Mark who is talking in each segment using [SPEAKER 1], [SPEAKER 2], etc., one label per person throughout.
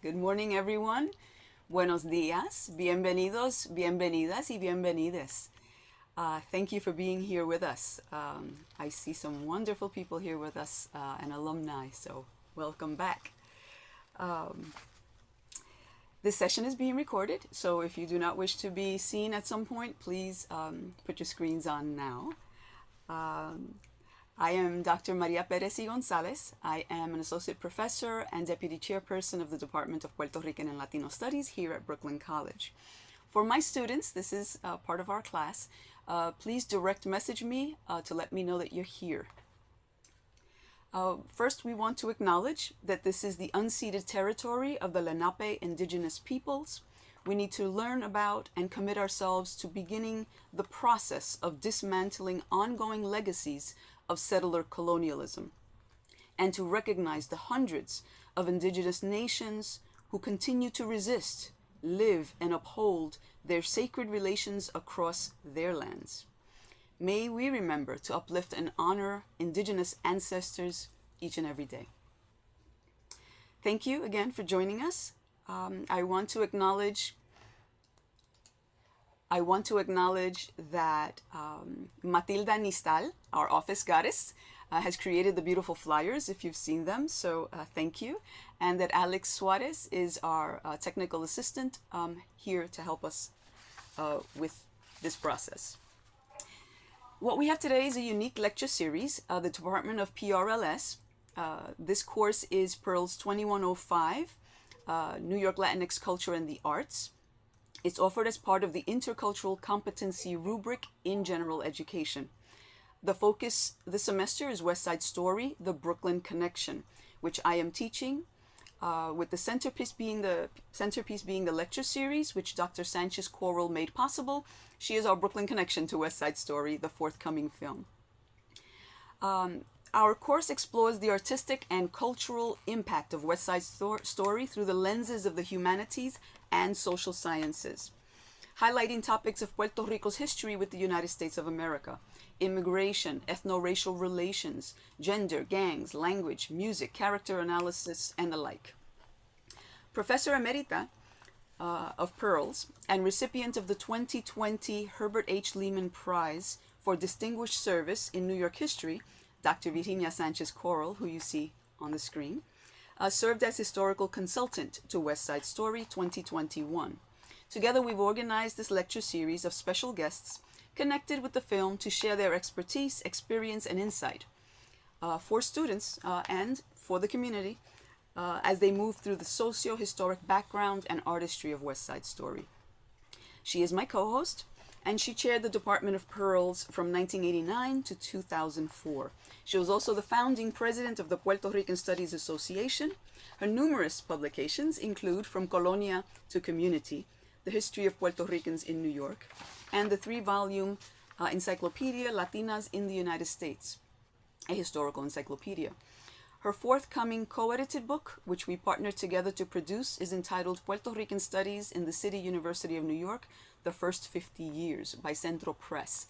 [SPEAKER 1] Good morning, everyone. Buenos días, bienvenidos, bienvenidas, y bienvenides. Thank you for being here with us. I see some wonderful people here with us and alumni, so welcome back. This session is being recorded, so if you do not wish to be seen at some point, please put your screens on now. I am Dr. Maria Perez y González. I am an associate professor and deputy chairperson of the Department of Puerto Rican and Latino Studies here at Brooklyn College. For my students, this is part of our class. Please direct message me to let me know that you're here. First, we want to acknowledge that this is the unceded territory of the Lenape indigenous peoples. We need to learn about and commit ourselves to beginning the process of dismantling ongoing legacies of settler colonialism, and to recognize the hundreds of indigenous nations who continue to resist, live, and uphold their sacred relations across their lands. May we remember to uplift and honor indigenous ancestors each and every day. Thank you again for joining us. I want to acknowledge that Matilda Nistal, our office goddess, has created the beautiful flyers, if you've seen them, so thank you. And that Alex Suarez is our technical assistant here to help us with this process. What we have today is a unique lecture series, the Department of PRLS. This course is Pearls 2105, New York Latinx Culture and the Arts. It's offered as part of the Intercultural Competency Rubric in General Education. The focus this semester is West Side Story, The Brooklyn Connection, which I am teaching, with the centerpiece being the lecture series, which Dr. Sanchez Coral made possible. She is our Brooklyn connection to West Side Story, the forthcoming film. Our course explores the artistic and cultural impact of West Side Story through the lenses of the humanities and social sciences, highlighting topics of Puerto Rico's history with the United States of America, immigration, ethno-racial relations, gender, gangs, language, music, character analysis, and the like. Professor Emerita of Pearls and recipient of the 2020 Herbert H. Lehman Prize for Distinguished Service in New York History, Dr. Virginia Sanchez Coral, who you see on the screen, served as historical consultant to West Side Story 2021. Together, we've organized this lecture series of special guests connected with the film to share their expertise, experience, and insight for students and for the community as they move through the socio-historic background and artistry of West Side Story. She is my co-host, and she chaired the Department of Pearls from 1989 to 2004. She was also the founding president of the Puerto Rican Studies Association. Her numerous publications include From Colonia to Community, The History of Puerto Ricans in New York, and the 3-volume encyclopedia Latinas in the United States, a historical encyclopedia. Her forthcoming co-edited book, which we partnered together to produce, is entitled Puerto Rican Studies in the City University of New York, The First 50 Years, by Centro Press.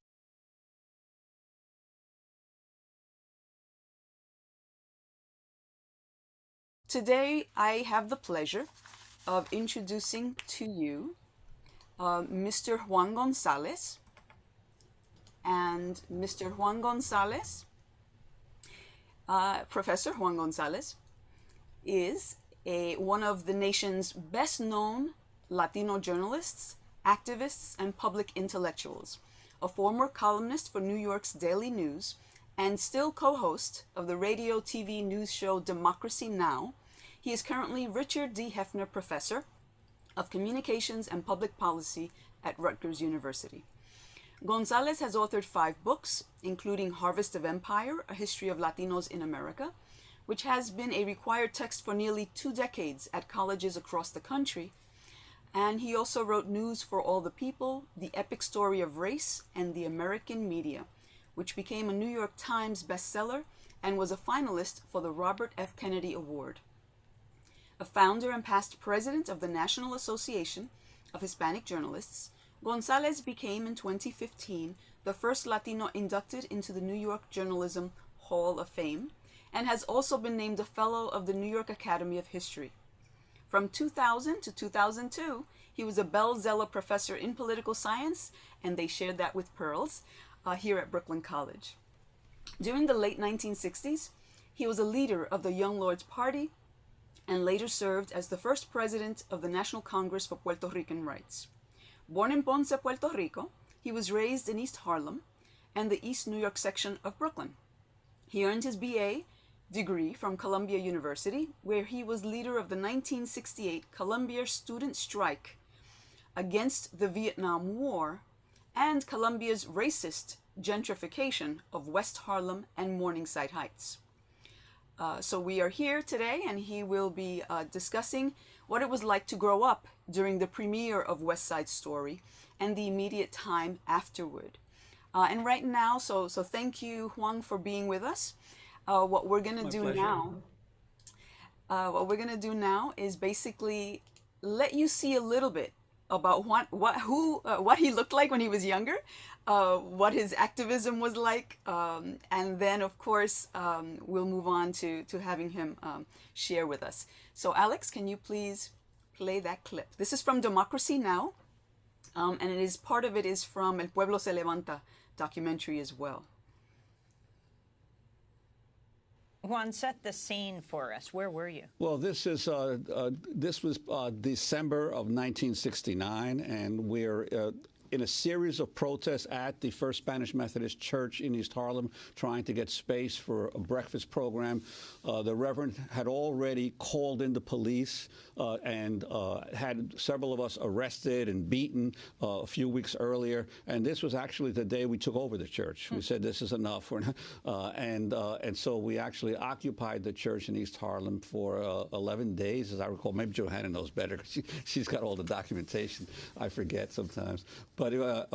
[SPEAKER 1] Today, I have the pleasure of introducing to you Mr. Juan González. And Mr. Juan González, Professor Juan González, is one of the nation's best-known Latino journalists, activists, and public intellectuals, a former columnist for New York's Daily News, and still co-host of the radio TV news show Democracy Now! He is currently Richard D. Hefner Professor of Communications and Public Policy at Rutgers University. González has authored 5 books, including Harvest of Empire, A History of Latinos in America, which has been a required text for nearly 2 decades at colleges across the country. And he also wrote News for All the People, The Epic Story of Race, and the American Media, which became a New York Times bestseller and was a finalist for the Robert F. Kennedy Award. A founder and past president of the National Association of Hispanic Journalists, González became in 2015 the first Latino inducted into the New York Journalism Hall of Fame, and has also been named a Fellow of the New York Academy of History. From 2000 to 2002, he was a Belle Zeller Professor in Political Science, and they shared that with Pearls here at Brooklyn College. During the late 1960s, he was a leader of the Young Lords Party and later served as the first president of the National Congress for Puerto Rican Rights. Born in Ponce, Puerto Rico, he was raised in East Harlem and the East New York section of Brooklyn. He earned his BA degree from Columbia University, where he was leader of the 1968 Columbia student strike against the Vietnam War and Columbia's racist gentrification of West Harlem and Morningside Heights. So we are here today, and he will be discussing what it was like to grow up during the premiere of West Side Story and the immediate time afterward. And right now, so thank you, Juan, for being with us. What we're gonna do now is basically let you see a little bit about what he looked like when he was younger, what his activism was like, and then of course we'll move on to having him share with us. So Alex, can you please play that clip? This is from Democracy Now! And it is part of it is from El Pueblo Se Levanta documentary as well.
[SPEAKER 2] Juan, set the scene for us. Where were you?
[SPEAKER 3] Well, this was December of 1969, and we're in a series of protests at the First Spanish Methodist Church in East Harlem, trying to get space for a breakfast program. The Reverend had already called in the police and had several of us arrested and beaten a few weeks earlier. And this was actually the day we took over the church. We said, this is enough. And so we actually occupied the church in East Harlem for 11 days, as I recall. Maybe Johanna knows better, because she's got all the documentation. I forget sometimes. But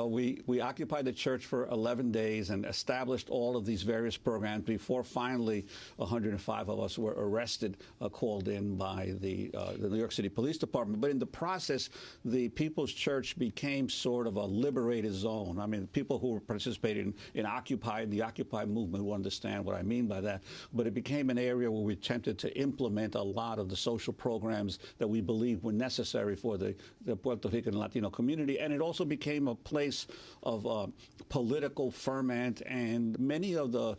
[SPEAKER 3] we occupied the church for 11 days and established all of these various programs before finally 105 of us were arrested, called in by the New York City Police Department. But in the process, the People's Church became sort of a liberated zone. I mean, people who were participating in Occupy, the Occupy movement, will understand what I mean by that. But it became an area where we attempted to implement a lot of the social programs that we believed were necessary for the Puerto Rican and Latino community. And it also became a place of political ferment, and many of the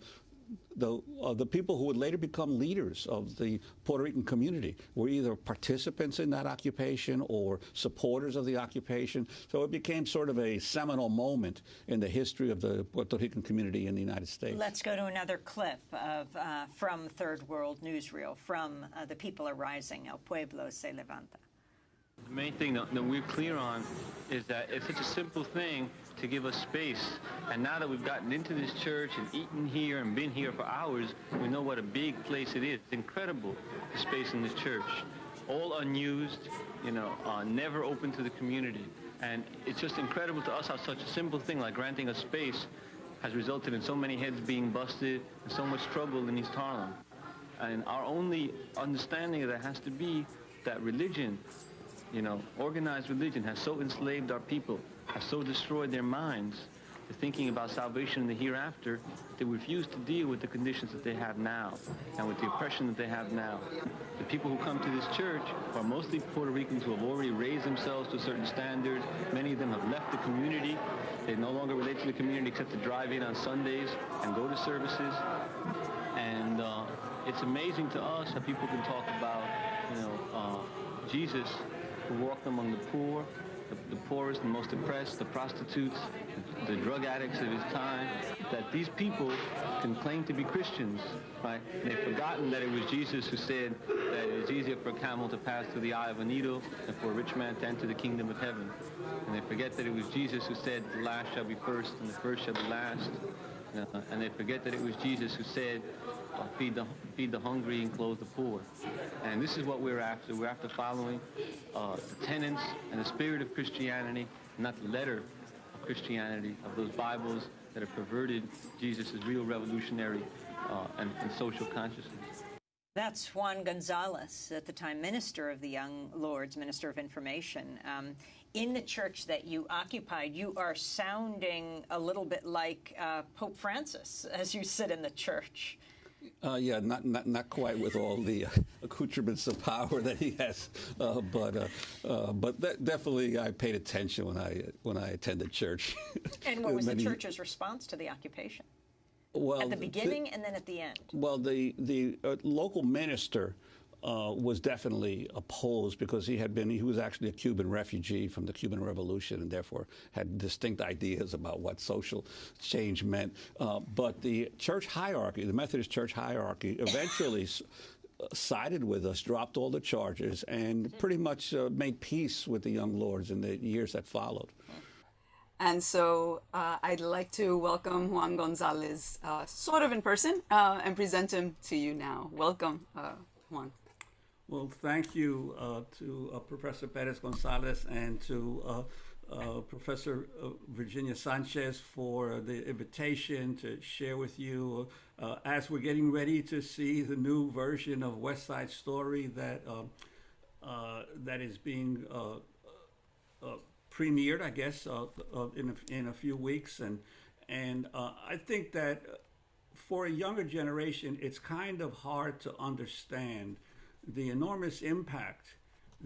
[SPEAKER 3] people who would later become leaders of the Puerto Rican community were either participants in that occupation or supporters of the occupation. So it became sort of a seminal moment in the history of the Puerto Rican community in the United States.
[SPEAKER 2] Let's go to another clip of from Third World Newsreel, from The People Are Rising, El Pueblo Se Levanta.
[SPEAKER 4] The main thing that we're clear on is that it's such a simple thing to give us space. And now that we've gotten into this church and eaten here and been here for hours, we know what a big place it is. It's incredible, the space in this church. All unused, never open to the community. And it's just incredible to us how such a simple thing like granting a space has resulted in so many heads being busted and so much trouble in East Harlem. And our only understanding of that has to be that religion, organized religion has so enslaved our people, has so destroyed their minds to thinking about salvation in the hereafter, they refuse to deal with the conditions that they have now and with the oppression that they have now. The people who come to this church are mostly Puerto Ricans who have already raised themselves to a certain standard. Many of them have left the community. They no longer relate to the community except to drive in on Sundays and go to services. And it's amazing to us how people can talk about, Jesus, who walked among the poor, the poorest and most oppressed, the prostitutes, the drug addicts of his time, that these people can claim to be Christians, right? And they've forgotten that it was Jesus who said that it is easier for a camel to pass through the eye of a needle than for a rich man to enter the kingdom of heaven. And they forget that it was Jesus who said, the last shall be first and the first shall be last. And they forget that it was Jesus who said, feed the hungry and clothe the poor. And this is what we're after. We're after following the tenets and the spirit of Christianity, not the letter of Christianity, of those Bibles that have perverted Jesus' real revolutionary and social consciousness.
[SPEAKER 2] That's Juan González, at the time Minister of the Young Lords, Minister of Information. In the church that you occupied, you are sounding a little bit like Pope Francis as you sit in the church.
[SPEAKER 3] Yeah, not quite with all the accoutrements of power that he has, but definitely I paid attention when I attended church.
[SPEAKER 2] And what was the church's response to the occupation?
[SPEAKER 3] Well,
[SPEAKER 2] at the beginning and then at the end?
[SPEAKER 3] Well, the local minister was definitely opposed because he was actually a Cuban refugee from the Cuban Revolution and therefore had distinct ideas about what social change meant. But the church hierarchy, the Methodist church hierarchy, eventually sided with us, dropped all the charges, and pretty much made peace with the young lords in the years that followed.
[SPEAKER 1] And so I'd like to welcome Juan González, sort of in person, and present him to you now. Welcome, Juan.
[SPEAKER 3] Well, thank you to Professor Perez Gonzalez and to Professor Virginia Sanchez for the invitation to share with you as we're getting ready to see the new version of West Side Story that is being premiered, I guess, in a few weeks, and I think that for a younger generation, it's kind of hard to understand the enormous impact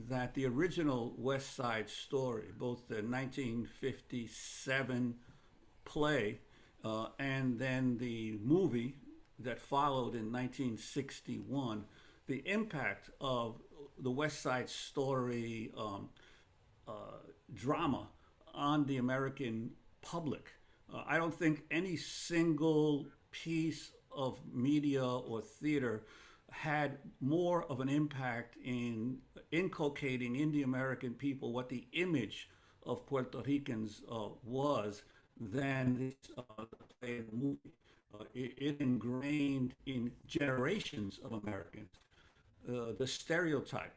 [SPEAKER 3] that the original West Side Story, both the 1957 play and then the movie that followed in 1961, the impact of the West Side Story drama on the American public. I don't think any single piece of media or theater had more of an impact in inculcating in the American people what the image of Puerto Ricans was than this play and movie. It ingrained in generations of Americans the stereotype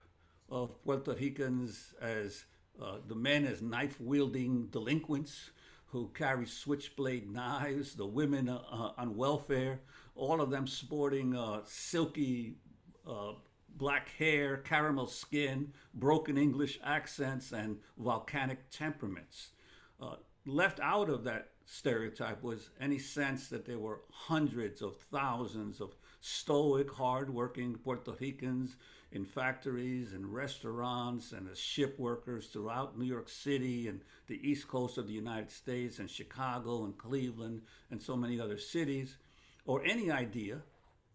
[SPEAKER 3] of Puerto Ricans as the men as knife-wielding delinquents who carry switchblade knives, the women on welfare, all of them sporting silky black hair, caramel skin, broken English accents, and volcanic temperaments. Left out of that stereotype was any sense that there were hundreds of thousands of stoic, hardworking Puerto Ricans in factories and restaurants and as ship workers throughout New York City and the East Coast of the United States and Chicago and Cleveland and so many other cities, or any idea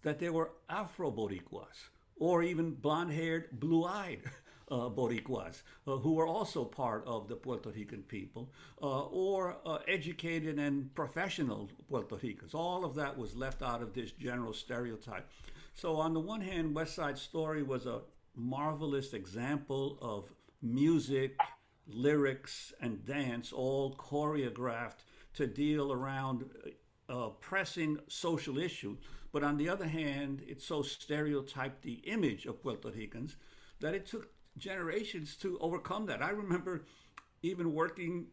[SPEAKER 3] that there were Afro-Boricuas or even blonde-haired, blue-eyed Boricuas who were also part of the Puerto Rican people, or educated and professional Puerto Ricans. All of that was left out of this general stereotype. So on the one hand, West Side Story was a marvelous example of music, lyrics, and dance, all choreographed to deal around pressing social issues. But on the other hand, it so stereotyped the image of Puerto Ricans that it took generations to overcome that. I remember even working,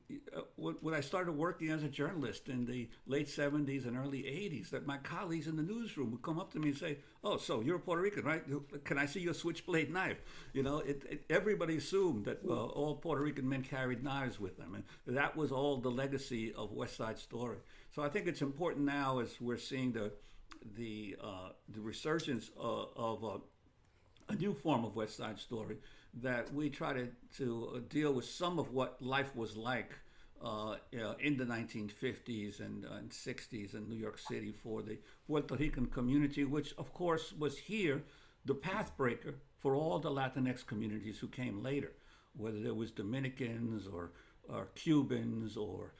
[SPEAKER 3] when I started working as a journalist in the late 70s and early 80s, that my colleagues in the newsroom would come up to me and say, "Oh, so you're a Puerto Rican, right? Can I see your switchblade knife?" You know, everybody assumed that all Puerto Rican men carried knives with them. And that was all the legacy of West Side Story. So I think it's important now as we're seeing the resurgence of a new form of West Side Story, that we try to deal with some of what life was like in the 1950s and 60s in New York City for the Puerto Rican community, which of course was here the pathbreaker for all the Latinx communities who came later, whether there was Dominicans or Cubans or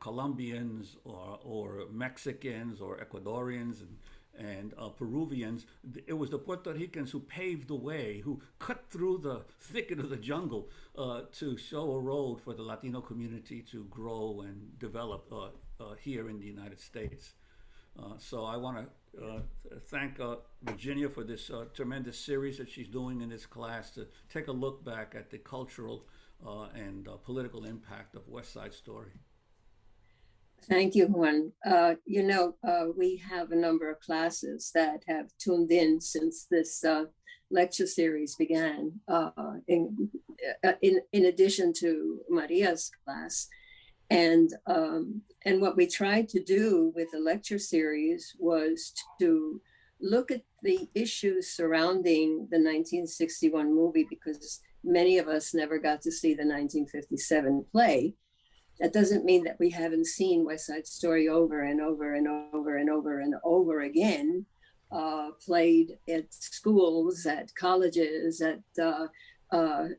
[SPEAKER 3] Colombians or Mexicans or Ecuadorians and Peruvians. It was the Puerto Ricans who paved the way, who cut through the thicket of the jungle to show a road for the Latino community to grow and develop here in the United States. So I want to thank Virginia for this tremendous series that she's doing in this class to take a look back at the cultural and political impact of West Side Story.
[SPEAKER 5] Thank you, Juan. We have a number of classes that have tuned in since this lecture series began, in addition to Maria's class. And what we tried to do with the lecture series was to look at the issues surrounding the 1961 movie, because many of us never got to see the 1957 play. That doesn't mean that we haven't seen West Side Story over and over and over and over and over again, played at schools, at colleges,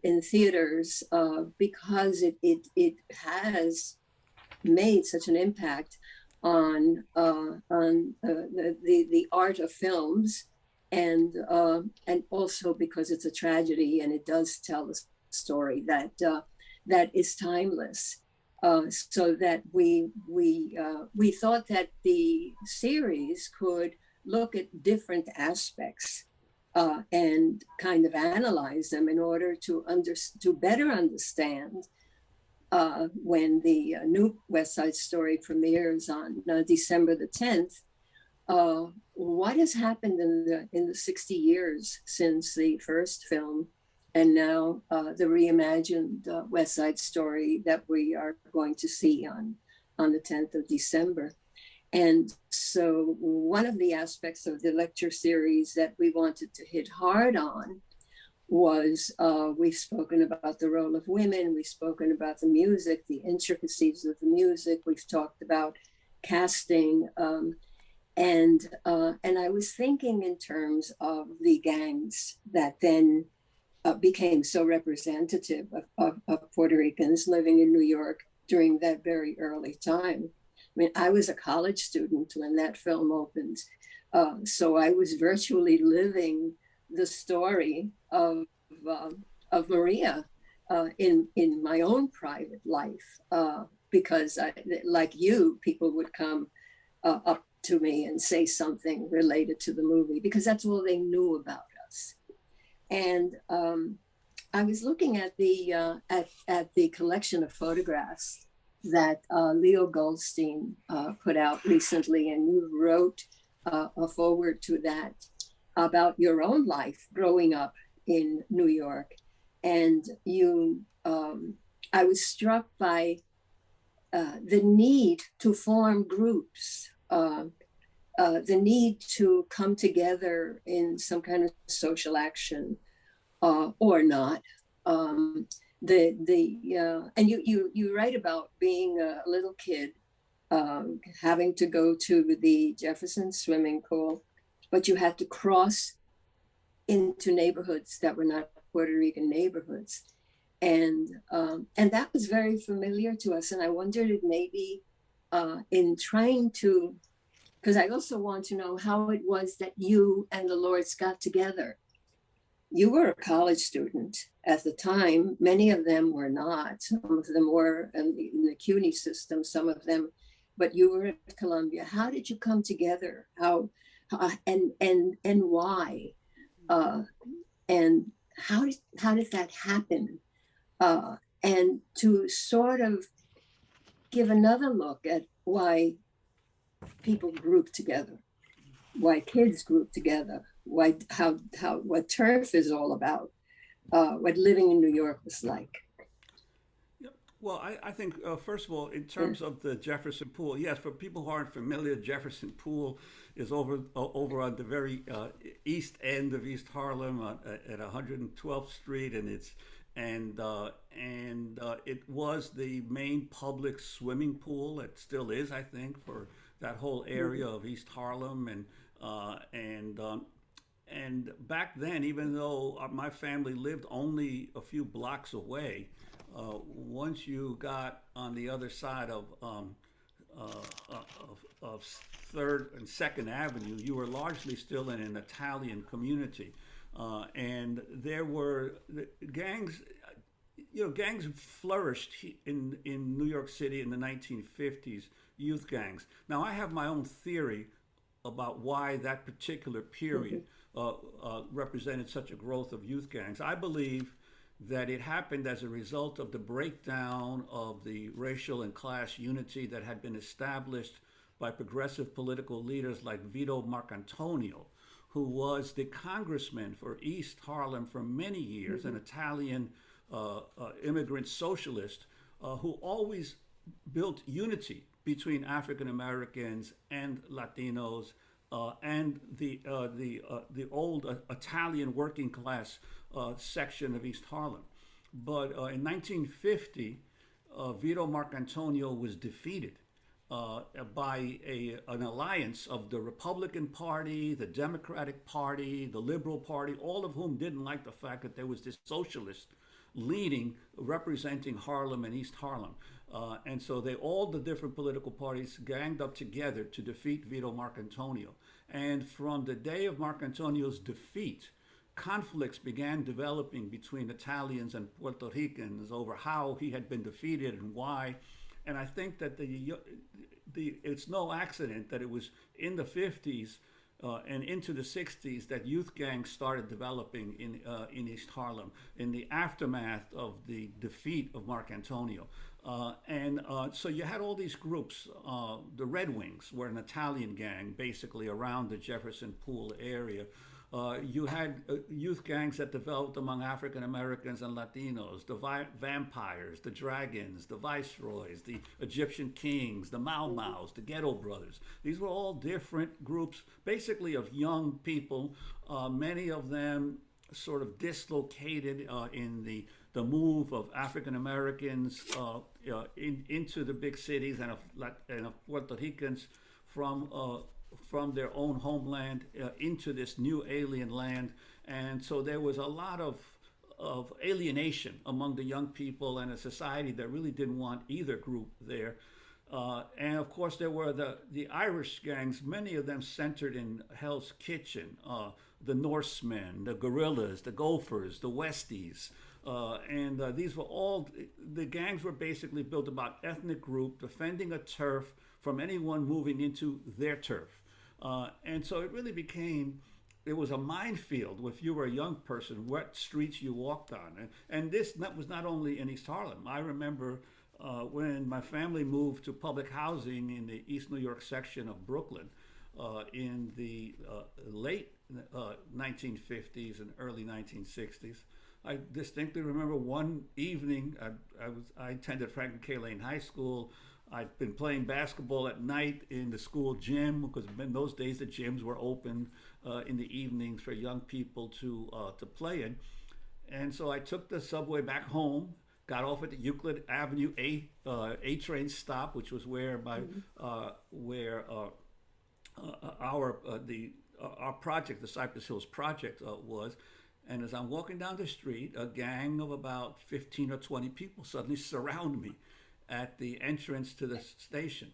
[SPEAKER 5] in theaters, because it has made such an impact on the art of films, and also because it's a tragedy and it does tell a story that is timeless. So that we thought that the series could look at different aspects and kind of analyze them in order to better understand when the new West Side Story premieres on December the 10th, what has happened in the 60 years since the first film, and now the reimagined West Side Story that we are going to see on the 10th of December. And so one of the aspects of the lecture series that we wanted to hit hard on was, we've spoken about the role of women, we've spoken about the music, the intricacies of the music, we've talked about casting, and I was thinking in terms of the gangs that then became so representative of Puerto Ricans living in New York during that very early time. I mean, I was a college student when that film opened, so I was virtually living the story of Maria in my own private life, because like you, people would come up to me and say something related to the movie, because that's all they knew about us. And I was looking at the collection of photographs that Leo Goldstein put out recently, and you wrote a foreword to that about your own life growing up in New York. And I was struck by the need to form groups, the need to come together in some kind of social action, or not. And you write about being a little kid, having to go to the Jefferson swimming pool, but you had to cross into neighborhoods that were not Puerto Rican neighborhoods. And that was very familiar to us. And I wondered if maybe in trying to, because I also want to know how it was that you and the Lords got together. You were a college student at the time. Many of them were not. Some of them were in the CUNY system, some of them, but you were at Columbia. How did you come together? How and why? And how did that happen? And to sort of give another look at why people group together, why kids group together, what turf is all about, what living in New York was like.
[SPEAKER 3] Well, I think, first of all, in terms of the Jefferson Pool, yes, for people who aren't familiar, Jefferson Pool is over on the very east end of East Harlem at 112th Street, and it was the main public swimming pool. It still is, I think, for that whole area of East Harlem, and back then, even though my family lived only a few blocks away, once you got on the other side of Third and Second Avenue, you were largely still in an Italian community, and there were gangs. Gangs flourished in New York City in the 1950s. Youth gangs. Now, I have my own theory about why that particular period represented such a growth of youth gangs. I believe that it happened as a result of the breakdown of the racial and class unity that had been established by progressive political leaders like Vito Marcantonio, who was the congressman for East Harlem for many years, an Italian immigrant socialist who always built unity between African Americans and Latinos and the old Italian working class section of East Harlem. But in 1950, Vito Marcantonio was defeated by an alliance of the Republican Party, the Democratic Party, the Liberal Party, all of whom didn't like the fact that there was this socialist leading, representing Harlem and East Harlem. And so all the different political parties ganged up together to defeat Vito Marcantonio. And from the day of Marcantonio's defeat, conflicts began developing between Italians and Puerto Ricans over how he had been defeated and why. And I think that it's no accident that it was in the 50s and into the 60s that youth gangs started developing in East Harlem in the aftermath of the defeat of Marcantonio. So you had all these groups. The Red Wings were an Italian gang, basically around the Jefferson Pool area. You had youth gangs that developed among African Americans and Latinos, the vampires, the dragons, the viceroys, the Egyptian kings, the Mau Maus, the Ghetto Brothers. These were all different groups, basically of young people, many of them sort of dislocated in the move of African Americans into the big cities and of Puerto Ricans from their own homeland into this new alien land. And so there was a lot of alienation among the young people and a society that really didn't want either group there. And of course there were the Irish gangs, many of them centered in Hell's Kitchen, the Norsemen, the Gorillas, the Gophers, the Westies. And these were all, the gangs were basically built about ethnic group defending a turf from anyone moving into their turf. And so it really it was a minefield if you were a young person, what streets you walked on. And this was not only in East Harlem. I remember when my family moved to public housing in the East New York section of Brooklyn in the late 1950s and early 1960s. I distinctly remember one evening, I attended Franklin K. Lane High School. I'd been playing basketball at night in the school gym because in those days the gyms were open in the evenings for young people to play in. And so I took the subway back home, got off at the Euclid Avenue A train stop, which was where our project, the Cypress Hills Project, was. And as I'm walking down the street, a gang of about 15 or 20 people suddenly surround me at the entrance to the station.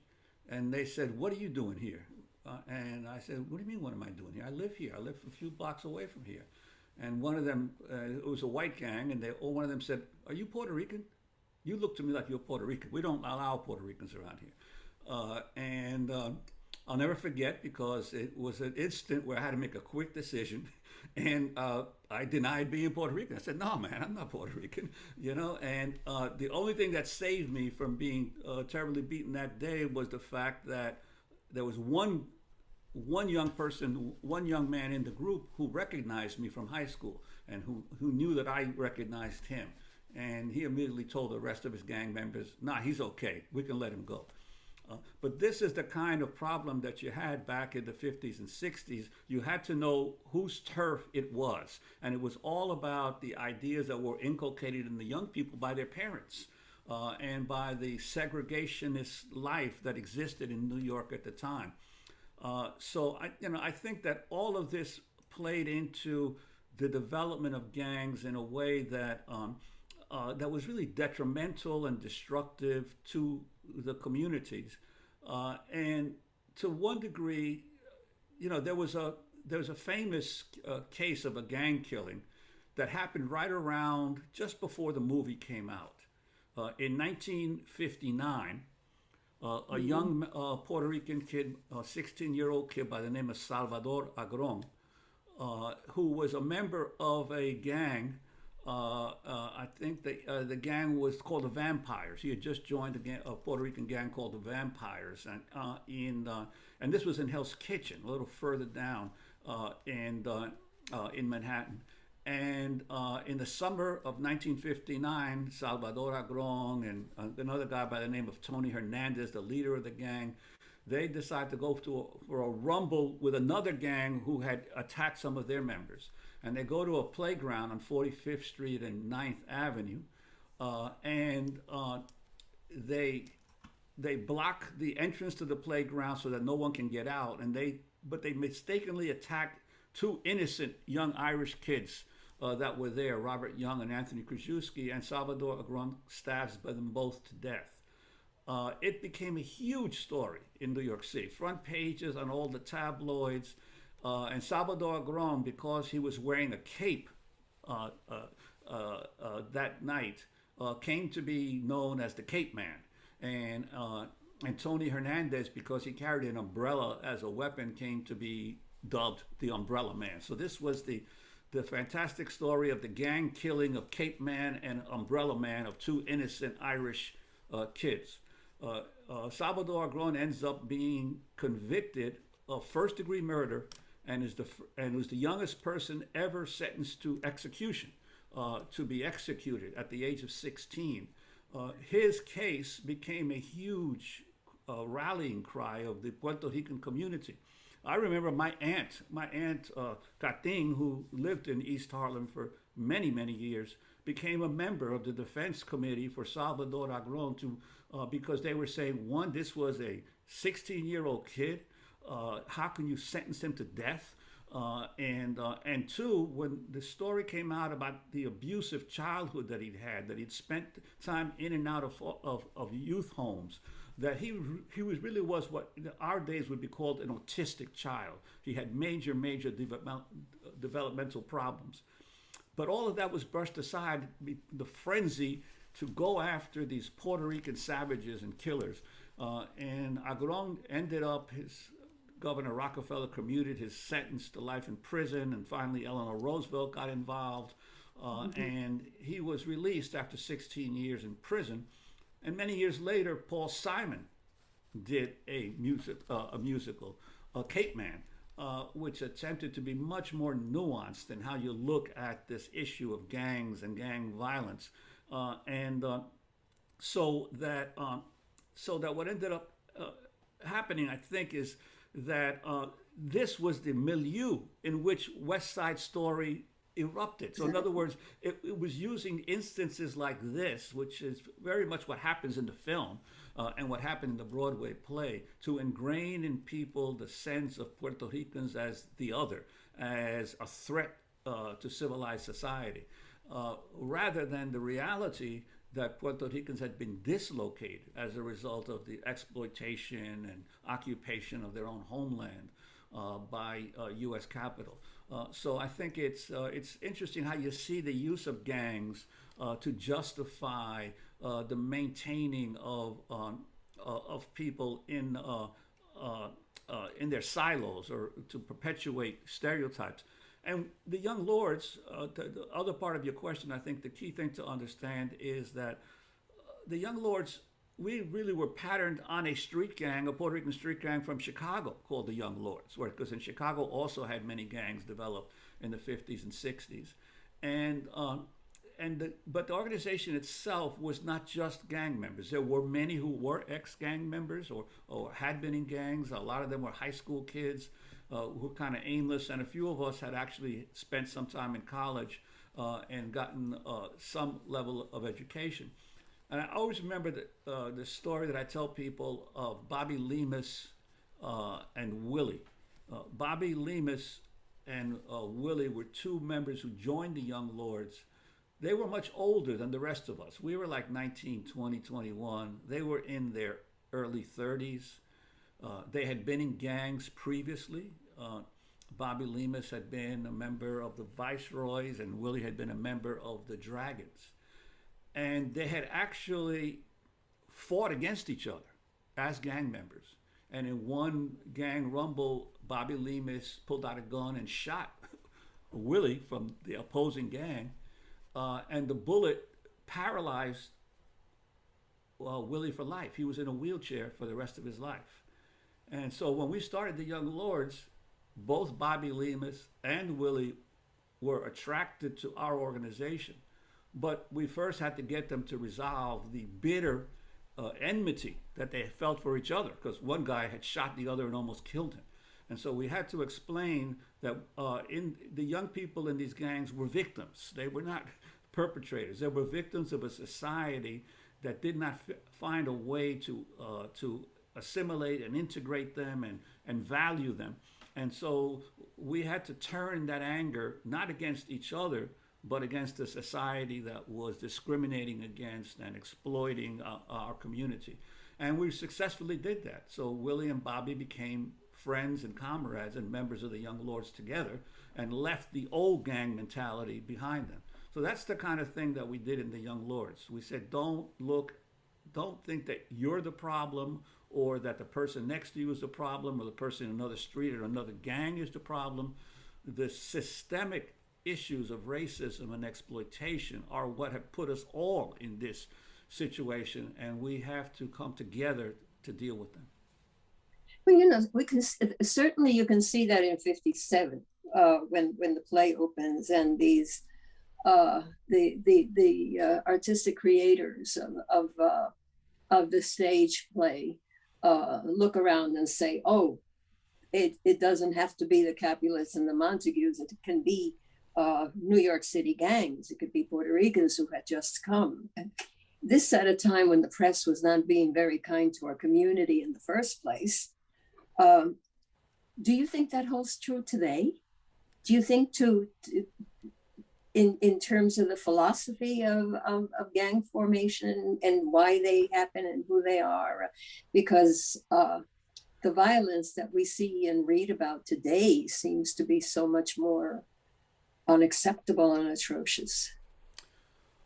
[SPEAKER 3] And they said, "What are you doing here?" And I said, "What do you mean, what am I doing here? I live here. I live a few blocks away from here." And one of them, it was a white gang, and one of them said, "Are you Puerto Rican? You look to me like you're Puerto Rican. We don't allow Puerto Ricans around here." I'll never forget because it was an instant where I had to make a quick decision. And I denied being Puerto Rican. I said, "No, man, I'm not Puerto Rican," And the only thing that saved me from being terribly beaten that day was the fact that there was one young man in the group who recognized me from high school and who knew that I recognized him. And he immediately told the rest of his gang members, "Nah, he's okay. We can let him go." But this is the kind of problem that you had back in the 50s and 60s. You had to know whose turf it was. And it was all about the ideas that were inculcated in the young people by their parents and by the segregationist life that existed in New York at the time. So I think that all of this played into the development of gangs in a way that that was really detrimental and destructive to the communities. And to one degree, there was a famous case of a gang killing that happened right around just before the movie came out. In 1959, a young Puerto Rican kid, a 16-year-old kid by the name of Salvador Agron, who was a member of a gang. I think the gang was called the Vampires. He had just joined a Puerto Rican gang called the Vampires, and this was in Hell's Kitchen, a little further down in Manhattan. And in the summer of 1959, Salvador Agron and another guy by the name of Tony Hernandez, the leader of the gang, they decided to go for a rumble with another gang who had attacked some of their members. And they go to a playground on 45th Street and 9th Avenue, and they block the entrance to the playground so that no one can get out. But they mistakenly attacked two innocent young Irish kids that were there, Robert Young and Anthony Krajewski, and Salvador Agron stabs them both to death. It became a huge story in New York City, front pages on all the tabloids. And Salvador Agron, because he was wearing a cape that night, came to be known as the Cape Man. And Tony Hernandez, because he carried an umbrella as a weapon, came to be dubbed the Umbrella Man. So this was the fantastic story of the gang killing of Cape Man and Umbrella Man of two innocent Irish kids. Salvador Agron ends up being convicted of first-degree murder and was the youngest person ever sentenced to execution, to be executed at the age of 16. His case became a huge rallying cry of the Puerto Rican community. I remember my aunt Kating, who lived in East Harlem for many, many years, became a member of the defense committee for Salvador Agron because they were saying, one, this was a 16-year-old kid. How can you sentence him to death? And two, when the story came out about the abusive childhood that he'd spent time in and out of youth homes, that he really was what in our days would be called an autistic child. He had major developmental problems. But all of that was brushed aside, the frenzy to go after these Puerto Rican savages and killers. And Agron ended up, Governor Rockefeller commuted his sentence to life in prison, and finally Eleanor Roosevelt got involved, and he was released after 16 years in prison. And many years later, Paul Simon did a musical, Cape Man, which attempted to be much more nuanced in how you look at this issue of gangs and gang violence, so that what ended up happening, I think, is that this was the milieu in which West Side Story erupted. So in other words, it was using instances like this, which is very much what happens in the film and what happened in the Broadway play, to ingrain in people the sense of Puerto Ricans as the other, as a threat to civilized society, rather than the reality that Puerto Ricans had been dislocated as a result of the exploitation and occupation of their own homeland by U.S. capital. So I think it's interesting how you see the use of gangs to justify the maintaining of people in their silos, or to perpetuate stereotypes. And the young lords, the other part of your question, I think the key thing to understand is that the young lords, we really were patterned on a street gang, a Puerto Rican street gang from Chicago called the Young Lords, because in Chicago also had many gangs developed in the 50s and 60s. But the organization itself was not just gang members. There were many who were ex-gang members or had been in gangs. A lot of them were high school kids who were kind of aimless, and a few of us had actually spent some time in college and gotten some level of education. And I always remember the story that I tell people of Bobby Lemus and Willie. Bobby Lemus and Willie were two members who joined the Young Lords. They were much older than the rest of us. We were like 19, 20, 21. They were in their early 30s. They had been in gangs previously. Bobby Lemus had been a member of the Viceroys, and Willie had been a member of the Dragons. And they had actually fought against each other as gang members. And in one gang rumble, Bobby Lemus pulled out a gun and shot Willie from the opposing gang. And the bullet paralyzed Willie for life. He was in a wheelchair for the rest of his life. And so when we started the Young Lords, both Bobby Lemus and Willie were attracted to our organization. But we first had to get them to resolve the bitter enmity that they felt for each other, because one guy had shot the other and almost killed him. And so we had to explain that in the young people in these gangs were victims. They were not perpetrators. They were victims of a society that did not find a way to assimilate and integrate them and value them. And so we had to turn that anger not against each other, but against a society that was discriminating against and exploiting our community. And we successfully did that. So Willie and Bobby became friends and comrades and members of the Young Lords together, and left the old gang mentality behind them. So that's the kind of thing that we did in the Young Lords. We said, don't think that you're the problem, or that the person next to you is the problem, or the person in another street or another gang is the problem. The systemic issues of racism and exploitation are what have put us all in this situation, and we have to come together to deal with them.
[SPEAKER 5] Well, you know, we can certainly, you can see that in '57 when the play opens, and these the artistic creators of the stage play look around and say, oh, it doesn't have to be the Capulets and the Montagues. It can be New York City gangs. It could be Puerto Ricans who had just come. And this at a time when the press was not being very kind to our community in the first place. Do you think that holds true today? Do you think in terms of the philosophy of gang formation and why they happen and who they are? Because the violence that we see and read about today seems to be so much more unacceptable and atrocious.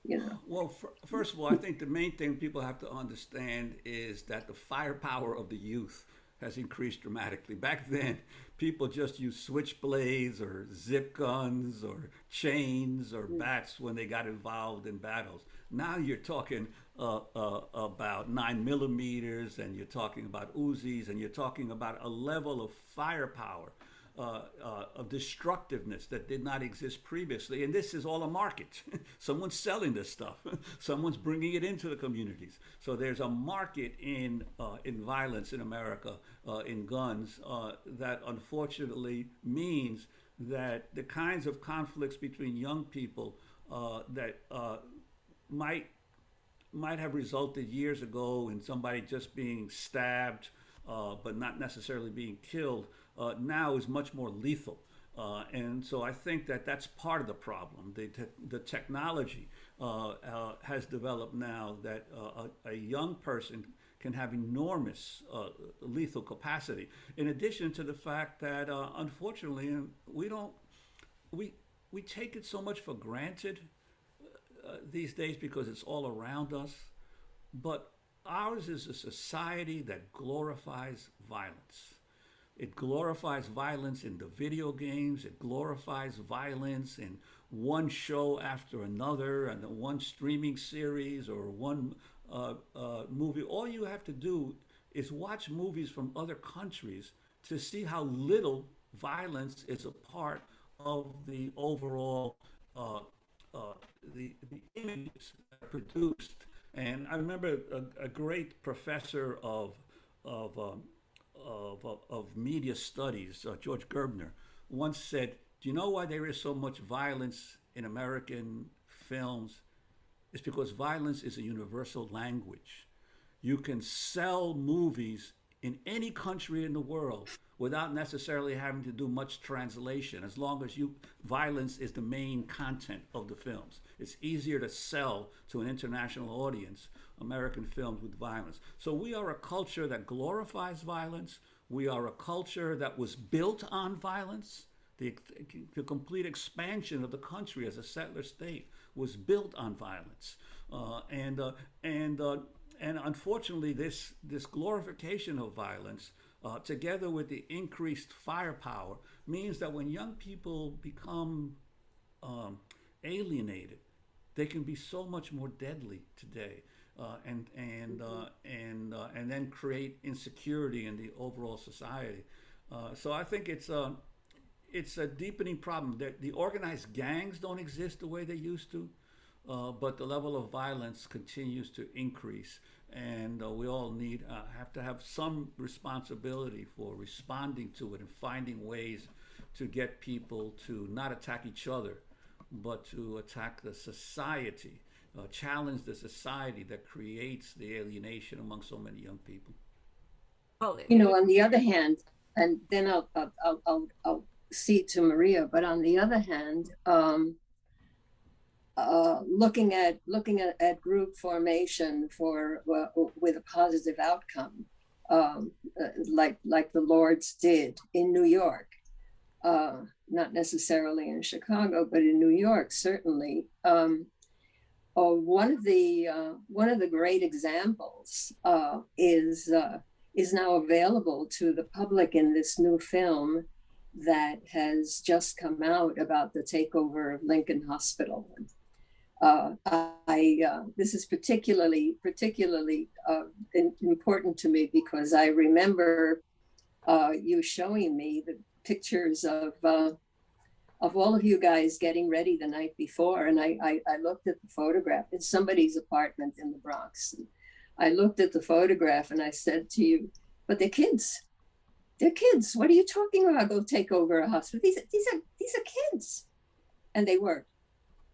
[SPEAKER 5] You know.
[SPEAKER 3] Well, first of all, I think the main thing people have to understand is that the firepower of the youth has increased dramatically. Back then, people just used switchblades or zip guns or chains or bats when they got involved in battles. Now you're talking about 9mm, and you're talking about Uzis, and you're talking about a level of firepower, of destructiveness that did not exist previously. And this is all a market. Someone's selling this stuff. Someone's bringing it into the communities. So there's a market in violence in America, in guns, that unfortunately means that the kinds of conflicts between young people that might have resulted years ago in somebody just being stabbed, but not necessarily being killed, now is much more lethal. And so I think that that's part of the problem. The technology has developed now that a young person can have enormous lethal capacity. In addition to the fact that, unfortunately, we take it so much for granted these days because it's all around us. But ours is a society that glorifies violence. It glorifies violence in the video games. It glorifies violence in one show after another, and one streaming series or one movie. All you have to do is watch movies from other countries to see how little violence is a part of the overall the images that are produced. And I remember a great professor of media studies, George Gerbner, once said, do you know why there is so much violence in American films? It's because violence is a universal language. You can sell movies in any country in the world without necessarily having to do much translation, as long as violence is the main content of the films. It's easier to sell to an international audience American films with violence. So we are a culture that glorifies violence. We are a culture that was built on violence. The complete expansion of the country as a settler state was built on violence. And unfortunately, this glorification of violence, together with the increased firepower, means that when young people become alienated, they can be so much more deadly today, and then create insecurity in the overall society. So I think it's it's a deepening problem. The organized gangs don't exist the way they used to, but the level of violence continues to increase, and we all have to have some responsibility for responding to it and finding ways to get people to not attack each other, but to attack the society, challenge the society that creates the alienation among so many young people.
[SPEAKER 1] Well,
[SPEAKER 5] On the other hand, and then I'll cede to Maria, but on the other hand, looking at group formation with a positive outcome, like the Lords did in New York, not necessarily in Chicago, but in New York certainly. One of the great examples is now available to the public in this new film that has just come out about the takeover of Lincoln Hospital. This is particularly important to me because I remember you showing me the pictures of all of you guys getting ready the night before, and I looked at the photograph in somebody's apartment in the Bronx. I looked at the photograph and I said to you, but they're kids. They're kids. What are you talking about? Go take over a hospital. These are kids. And they were.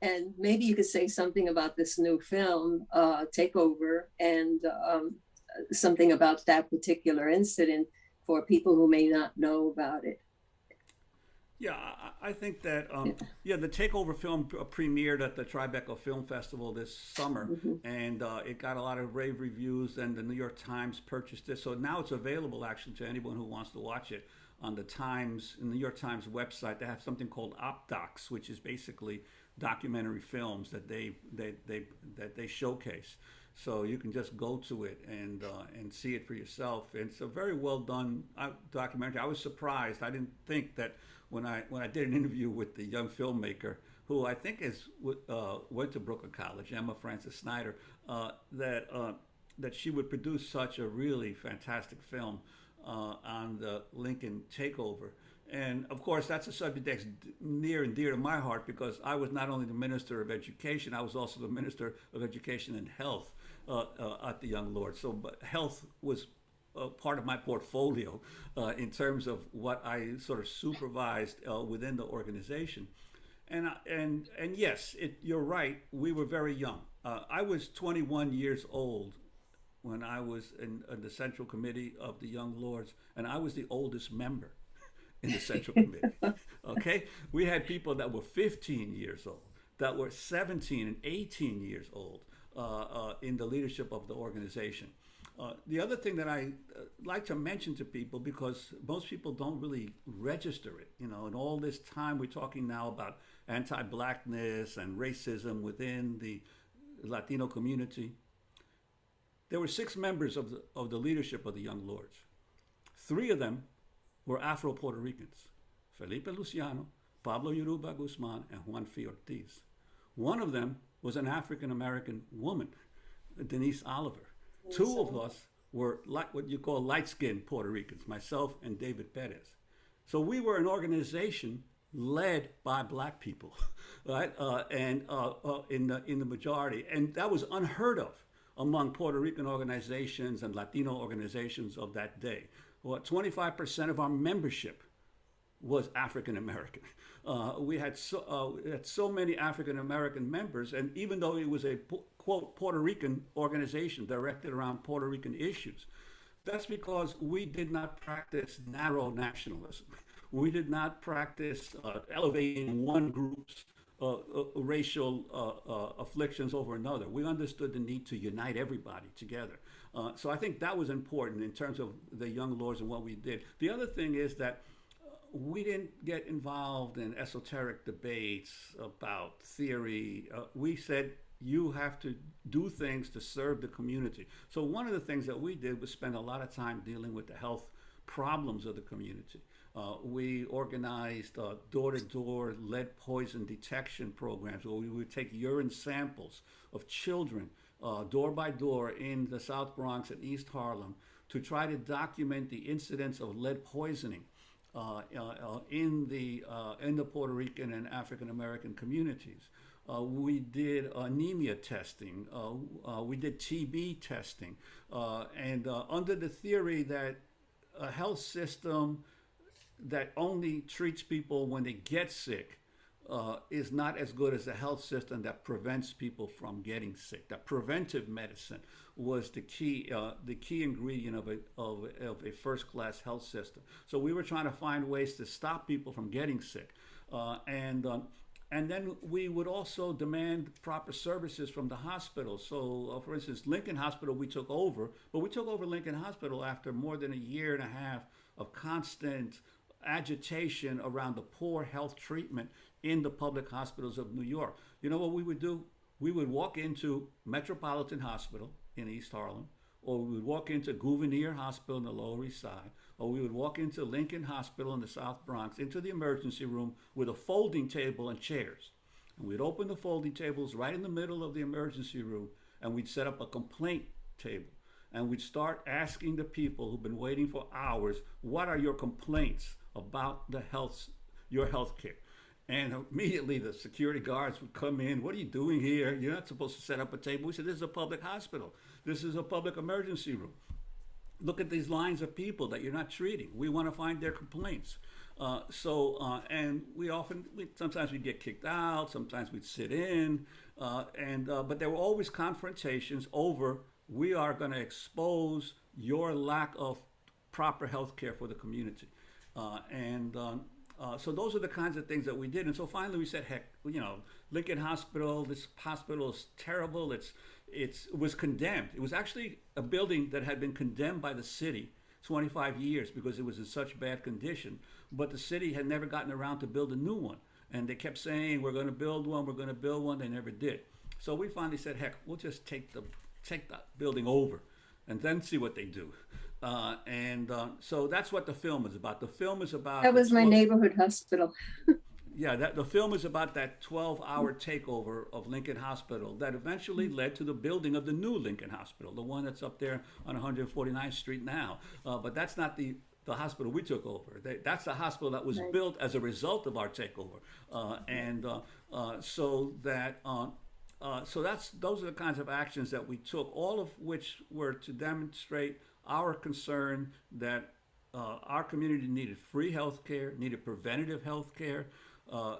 [SPEAKER 5] And maybe you could say something about this new film, Takeover, and something about that particular incident for people who may not know about it.
[SPEAKER 3] Yeah, I think that, the Takeover film premiered at the Tribeca Film Festival this summer, and it got a lot of rave reviews, and the New York Times purchased it. So now it's available, actually, to anyone who wants to watch it on the New York Times website. They have something called OpDocs, which is basically documentary films that they showcase. So you can just go to it and see it for yourself. And it's a very well done documentary. I was surprised. I didn't think that when I did an interview with the young filmmaker, who I think went to Brooklyn College, Emma Frances Snyder, that she would produce such a really fantastic film on the Lincoln takeover. And of course, that's a subject that's near and dear to my heart because I was not only the Minister of Education, I was also the Minister of Education and Health at the Young Lords. So but health was part of my portfolio in terms of what I sort of supervised within the organization. And yes, you're right, we were very young. I was 21 years old when I was in the Central Committee of the Young Lords, and I was the oldest member in the Central Committee. Okay? We had people that were 15 years old, that were 17 and 18 years old in the leadership of the organization. The other thing that I like to mention to people, because most people don't really register it, in all this time we're talking now about anti-blackness and racism within the Latino community. There were 6 members of the leadership of the Young Lords. 3 of them were Afro-Puerto Ricans, Felipe Luciano, Pablo Yoruba Guzman, and Juan F. Ortiz. One of them was an African-American woman, Denise Oliver. 2 of us were what you call light-skinned Puerto Ricans, myself and David Perez. So we were an organization led by black people, right? In the majority, and that was unheard of among Puerto Rican organizations and Latino organizations of that day. 25% of our membership was African American. We had so many African American members, and even though it was a quote Puerto Rican organization directed around Puerto Rican issues, that's because we did not practice narrow nationalism. We did not practice elevating one group's racial afflictions over another. We understood the need to unite everybody together. So I think that was important in terms of the Young Lords and what we did. The other thing is that we didn't get involved in esoteric debates about theory. We said, you have to do things to serve the community. So one of the things that we did was spend a lot of time dealing with the health problems of the community. We organized door-to-door lead poison detection programs where we would take urine samples of children door by door in the South Bronx and East Harlem to try to document the incidence of lead poisoning in the Puerto Rican and African American communities. We did anemia testing. We did TB testing, and under the theory that a health system that only treats people when they get sick is not as good as a health system that prevents people from getting sick. That preventive medicine was the key ingredient of a first-class health system. So we were trying to find ways to stop people from getting sick, and then we would also demand proper services from the hospital. So, for instance, Lincoln Hospital we took over, but we took over Lincoln Hospital after more than a year and a half of constant agitation around the poor health treatment in the public hospitals of New York. You know what we would do? We would walk into Metropolitan Hospital in East Harlem, or we would walk into Gouverneur Hospital in the Lower East Side, or we would walk into Lincoln Hospital in the South Bronx, into the emergency room with a folding table and chairs. And we'd open the folding tables right in the middle of the emergency room, and we'd set up a complaint table. And we'd start asking the people who've been waiting for hours, what are your complaints about your health care? And immediately the security guards would come in. What are you doing here? You're not supposed to set up a table. We said, this is a public hospital. This is a public emergency room. Look at these lines of people that you're not treating. We want to find their complaints. And sometimes we'd get kicked out. Sometimes we'd sit in. But there were always confrontations over, we are going to expose your lack of proper health care for the community. So those are the kinds of things that we did. And so finally we said, heck, Lincoln Hospital, this hospital is terrible. It was condemned. It was actually a building that had been condemned by the city 25 years because it was in such bad condition. But the city had never gotten around to build a new one. And they kept saying, we're going to build one, we're going to build one. They never did. So we finally said, heck, we'll just take the building over and then see what they do. So that's what the film is about. The film is about...
[SPEAKER 5] That was my neighborhood hospital.
[SPEAKER 3] Yeah, the film is about that 12-hour takeover of Lincoln Hospital that eventually led to the building of the new Lincoln Hospital, the one that's up there on 149th Street now. But that's not the hospital we took over. That's the hospital that was built as a result of our takeover. Those are the kinds of actions that we took, all of which were to demonstrate our concern that our community needed free health care, needed preventative health care,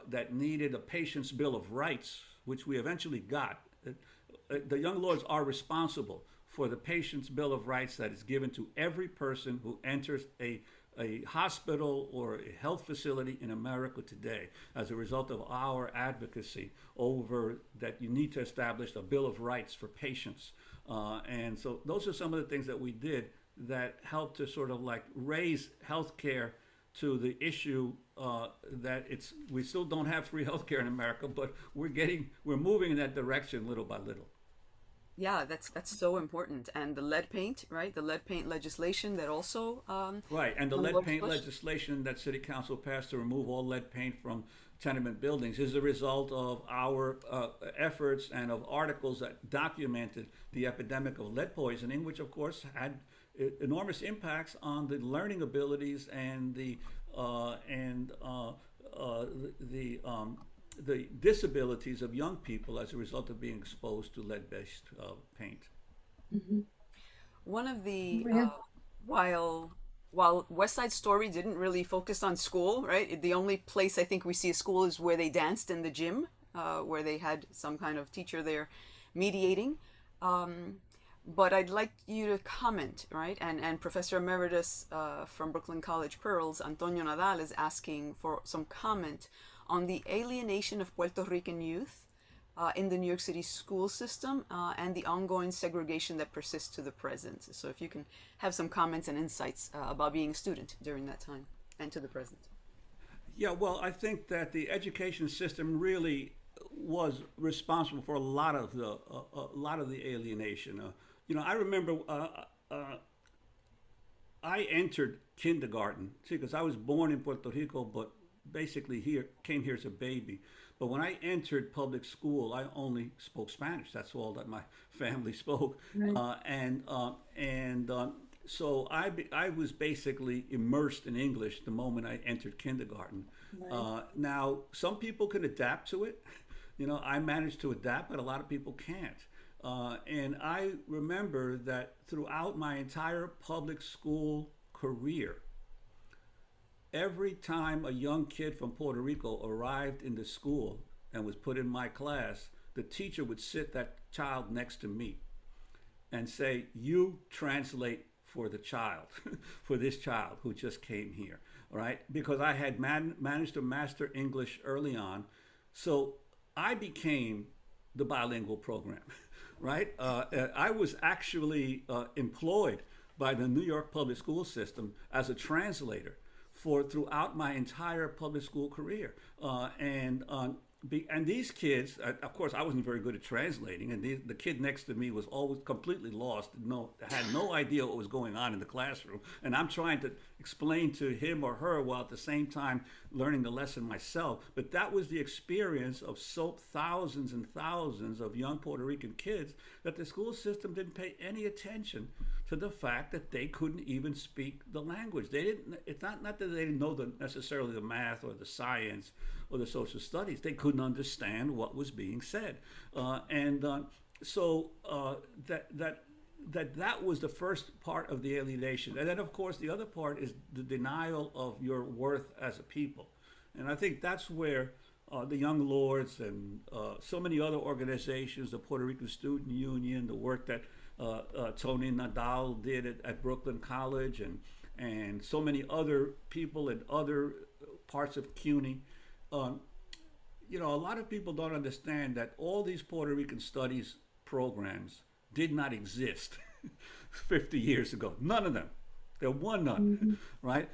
[SPEAKER 3] that needed a patient's bill of rights, which we eventually got. The Young Lords are responsible for the patient's bill of rights that is given to every person who enters a hospital or a health facility in America today as a result of our advocacy over that you need to establish a bill of rights for patients. And so those are some of the things that we did that helped to sort of like raise healthcare to the issue that we still don't have free healthcare in America, but we're moving in that direction little by little.
[SPEAKER 1] Yeah, that's so important. And the lead paint, right? The lead paint legislation that also
[SPEAKER 3] right, and the lead paint legislation that City Council passed to remove all lead paint from tenement buildings is a result of our efforts and of articles that documented the epidemic of lead poisoning, which of course had enormous impacts on the learning abilities and the disabilities of young people as a result of being exposed to lead-based paint.
[SPEAKER 5] Mm-hmm.
[SPEAKER 1] One of the while West Side Story didn't really focus on school, right? The only place I think we see a school is where they danced in the gym, where they had some kind of teacher there mediating. But I'd like you to comment, right? And Professor Emeritus from Brooklyn College Pearls, Antonio Nadal, is asking for some comment on the alienation of Puerto Rican youth in the New York City school system and the ongoing segregation that persists to the present. So if you can have some comments and insights about being a student during that time and to the present.
[SPEAKER 3] Yeah, well, I think that the education system really was responsible for a lot of the alienation. I remember I entered kindergarten, because I was born in Puerto Rico, but basically came here as a baby. But when I entered public school, I only spoke Spanish. That's all that my family spoke. Right. So I was basically immersed in English the moment I entered kindergarten.
[SPEAKER 2] Right.
[SPEAKER 3] Now, some people can adapt to it. You know, I managed to adapt, but a lot of people can't. And I remember that throughout my entire public school career, every time a young kid from Puerto Rico arrived in the school and was put in my class, the teacher would sit that child next to me and say, "You translate for the child, for this child who just came here," right? Because I had managed to master English early on. So I became the bilingual program, right? I was actually employed by the New York public school system as a translator for throughout my entire public school career. And these kids, of course, I wasn't very good at translating, and the kid next to me was always completely lost, had no idea what was going on in the classroom, and I'm trying to explain to him or her while at the same time learning the lesson myself. But that was the experience of thousands and thousands of young Puerto Rican kids, that the school system didn't pay any attention to the fact that they couldn't even speak the language. They didn't. It's not that they didn't know necessarily the math or the science or the social studies. They couldn't understand what was being said, so that was the first part of the alienation. And then, of course, the other part is the denial of your worth as a people. And I think that's where the Young Lords and so many other organizations, the Puerto Rican Student Union, the work that Tony Nadal did at Brooklyn College, and so many other people in other parts of CUNY. You know, a lot of people don't understand that all these Puerto Rican studies programs did not exist 50 years ago. None of them. There were none, right?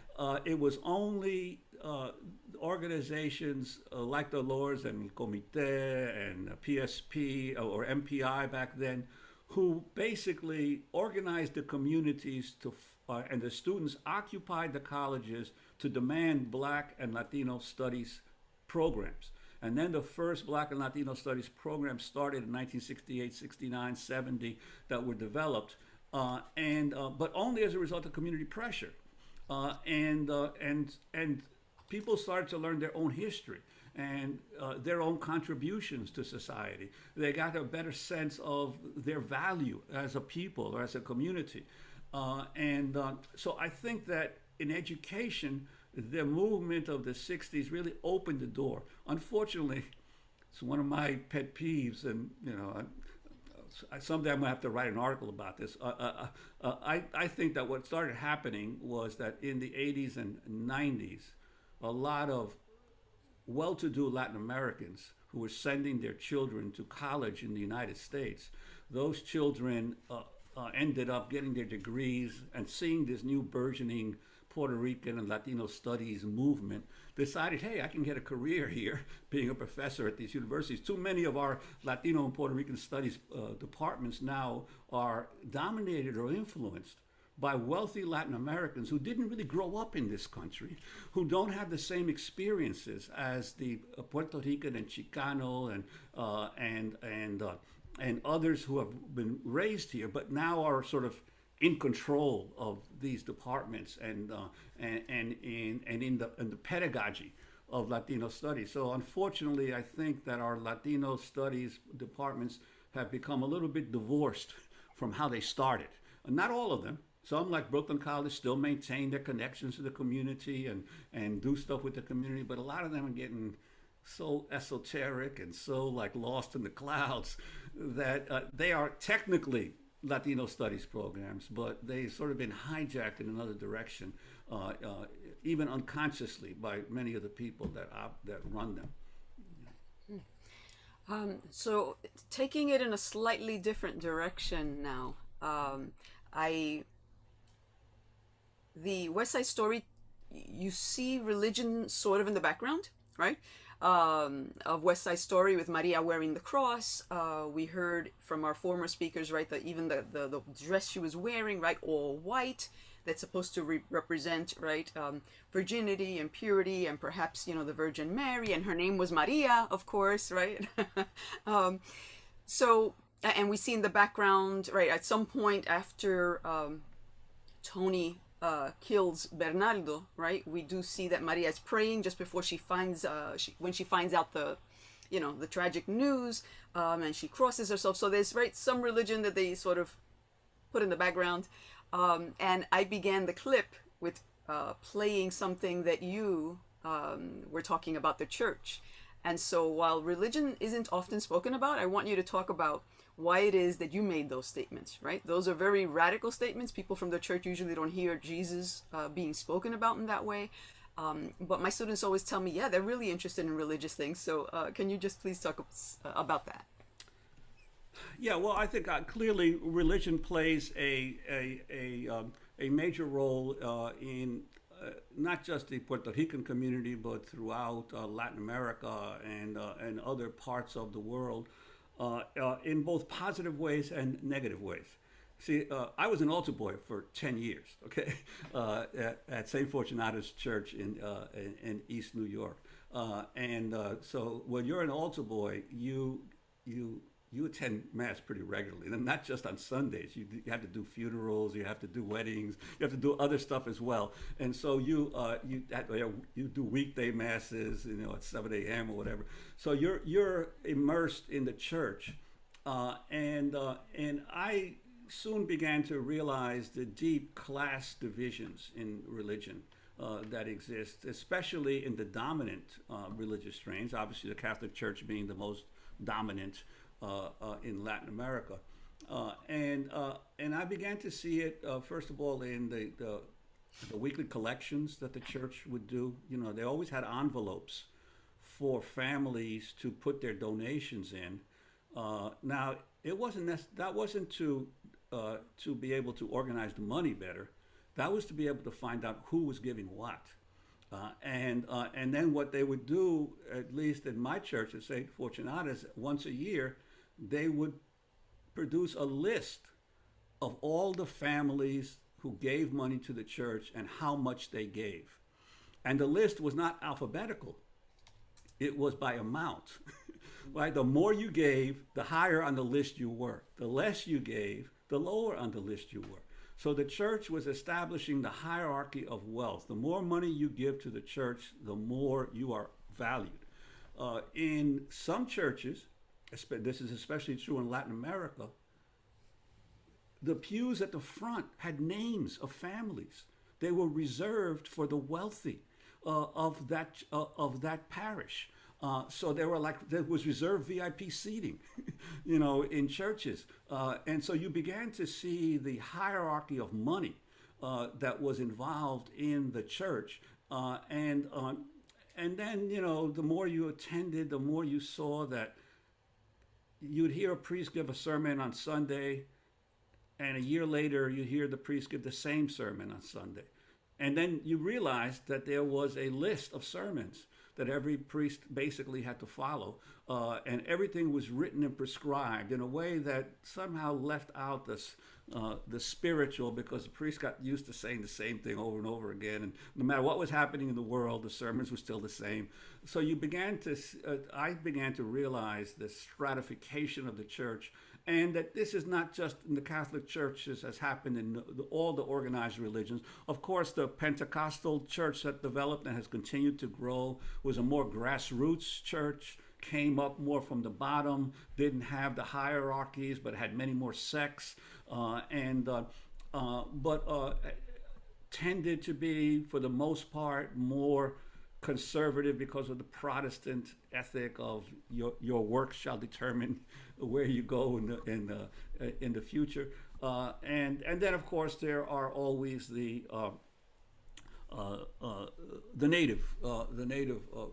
[SPEAKER 3] It was only organizations like the Lords and Comité and PSP or MPI back then, who basically organized the communities and the students occupied the colleges to demand Black and Latino studies programs. And then the first Black and Latino studies programs started in 1968, 69, 70 that were developed, but only as a result of community pressure. And people started to learn their own history and their own contributions to society. They got a better sense of their value as a people or as a community. So I think that in education, the movement of the 60s really opened the door. Unfortunately, it's one of my pet peeves, and you know, someday I'm gonna have to write an article about this. I think that what started happening was that in the 80s and 90s, a lot of well-to-do Latin Americans who were sending their children to college in the United States, those children ended up getting their degrees and seeing this new burgeoning Puerto Rican and Latino studies movement, decided, hey, I can get a career here being a professor at these universities. Too many of our Latino and Puerto Rican studies departments now are dominated or influenced by wealthy Latin Americans who didn't really grow up in this country, who don't have the same experiences as the Puerto Rican and Chicano and others who have been raised here, but now are sort of in control of these departments and in the pedagogy of Latino studies. So unfortunately, I think that our Latino studies departments have become a little bit divorced from how they started. Not all of them. Some, like Brooklyn College, still maintain their connections to the community and do stuff with the community, but a lot of them are getting so esoteric and so like lost in the clouds that they are technically Latino studies programs, but they've sort of been hijacked in another direction, even unconsciously by many of the people that run them.
[SPEAKER 1] So taking it in a slightly different direction now, the West Side Story, you see religion sort of in the background, right? Of West Side Story with Maria wearing the cross. We heard from our former speakers, right, that even the dress she was wearing, right, all white, that's supposed to represent, right, virginity and purity and perhaps, you know, the Virgin Mary, and her name was Maria, of course, right? So, and we see in the background, right, at some point after Tony kills Bernardo, right, we do see that Maria is praying just before she finds when she finds out the the tragic news, and she crosses herself. So there's some religion that they sort of put in the background, and I began the clip with playing something that you were talking about the church. And so while religion isn't often spoken about, I want you to talk about why it is that you made those statements, right? Those are very radical statements. People from the church usually don't hear Jesus being spoken about in that way. But my students always tell me, yeah, they're really interested in religious things. So can you just please talk about that?
[SPEAKER 3] Yeah, well, I think clearly religion plays a major role in not just the Puerto Rican community, but throughout Latin America and other parts of the world, in both positive ways and negative ways. See, I was an altar boy for 10 years, okay, at St. Fortunato's Church in East New York. So when you're an altar boy, you attend Mass pretty regularly, and not just on Sundays. You have to do funerals, you have to do weddings, you have to do other stuff as well. And so you do weekday Masses, at 7 a.m. or whatever. So you're immersed in the church, and I soon began to realize the deep class divisions in religion that exist, especially in the dominant religious strains. Obviously, the Catholic Church being the most dominant in Latin America, and I began to see it first of all in the weekly collections that the church would do. They always had envelopes for families to put their donations in. Now, that wasn't to be able to organize the money better. That was to be able to find out who was giving what. And then what they would do, at least in my church at St. Fortunato's, once a year, they would produce a list of all the families who gave money to the church and how much they gave. And the list was not alphabetical. It was by amount. Right? The more you gave, the higher on the list you were. The less you gave, the lower on the list you were. So the church was establishing the hierarchy of wealth. The more money you give to the church, the more you are valued. In some churches, this is especially true in Latin America, the pews at the front had names of families. They were reserved for the wealthy of that parish. So there was reserved VIP seating, in churches. And so you began to see the hierarchy of money that was involved in the church. And then, the more you attended, the more you saw that you'd hear a priest give a sermon on Sunday, and a year later you'd hear the priest give the same sermon on Sunday. And then you realized that there was a list of sermons that every priest basically had to follow, and everything was written and prescribed in a way that somehow left out the spiritual, because the priest got used to saying the same thing over and over again, and no matter what was happening in the world, the sermons were still the same. So I began to realize the stratification of the church, and that this is not just in the Catholic churches, as happened in all the organized religions. Of course, the Pentecostal church that developed and has continued to grow was a more grassroots church, came up more from the bottom, didn't have the hierarchies, but had many more sects, but tended to be, for the most part, more conservative because of the Protestant ethic of your work shall determine where you go in the future, and then of course there are always the native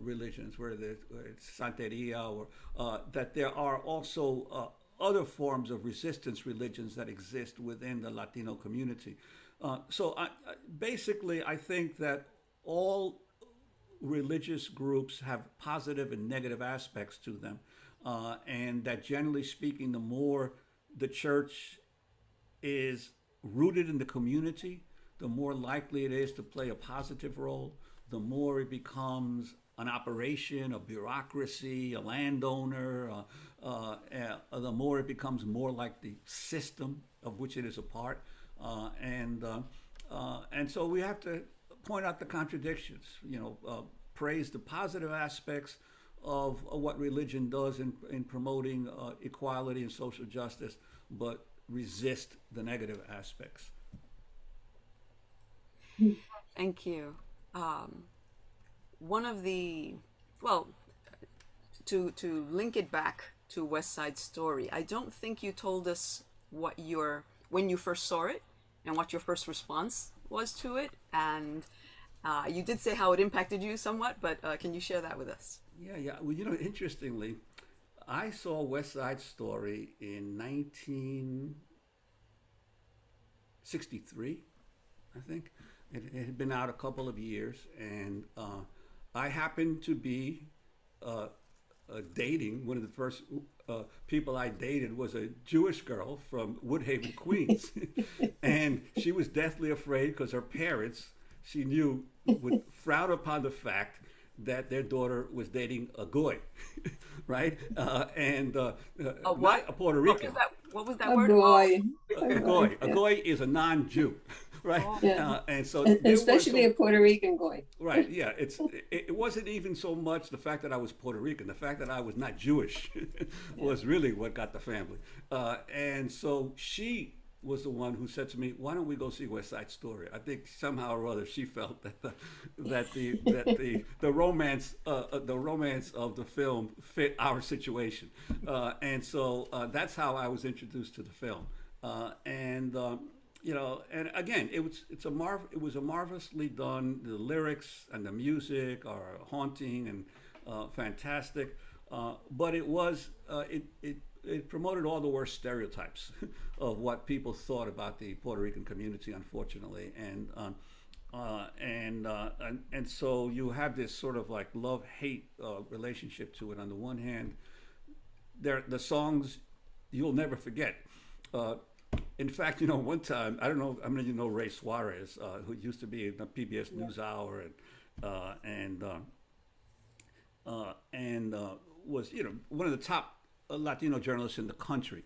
[SPEAKER 3] religions, where it's Santeria, or that there are also other forms of resistance religions that exist within the Latino community. So basically, I think that all religious groups have positive and negative aspects to them, and that generally speaking, the more the church is rooted in the community, the more likely it is to play a positive role, the more it becomes an operation, a bureaucracy, a landowner, the more it becomes more like the system of which it is a part. And so we have to point out the contradictions, praise the positive aspects of what religion does in promoting equality and social justice, but resist the negative aspects.
[SPEAKER 1] Thank you. One of the, well, to link it back to West Side Story, I don't think you told us when you first saw it and what your first response was to it, and you did say how it impacted you somewhat, but can you share that with us?
[SPEAKER 3] Yeah. Well, interestingly, I saw West Side Story in 1963, I think. It had been out a couple of years, and I happened to be dating, one of the first people I dated was a Jewish girl from Woodhaven, Queens. And she was deathly afraid because her parents, she knew, would frown upon the fact that their daughter was dating a goy, right?
[SPEAKER 1] What?
[SPEAKER 3] A Puerto Rican.
[SPEAKER 1] What was that
[SPEAKER 5] A
[SPEAKER 1] word?
[SPEAKER 5] goy.
[SPEAKER 3] A goy. A goy is a non-Jew, right?
[SPEAKER 5] Yeah.
[SPEAKER 3] And so
[SPEAKER 5] Especially a Puerto Rican goy.
[SPEAKER 3] Right. Yeah. It wasn't even so much the fact that I was Puerto Rican. The fact that I was not Jewish was really what got the family. And so she was the one who said to me, "Why don't we go see West Side Story?" I think somehow or other she felt that the romance of the film fit our situation, and so that's how I was introduced to the film. And again, it was a marvelously done. The lyrics and the music are haunting and fantastic, but it promoted all the worst stereotypes of what people thought about the Puerto Rican community, unfortunately, and so you have this sort of like love-hate relationship to it. On the one hand, the songs you'll never forget. In fact, one time, I don't know, I mean, Ray Suarez, who used to be in the PBS NewsHour and was, one of the top Latino journalists in the country.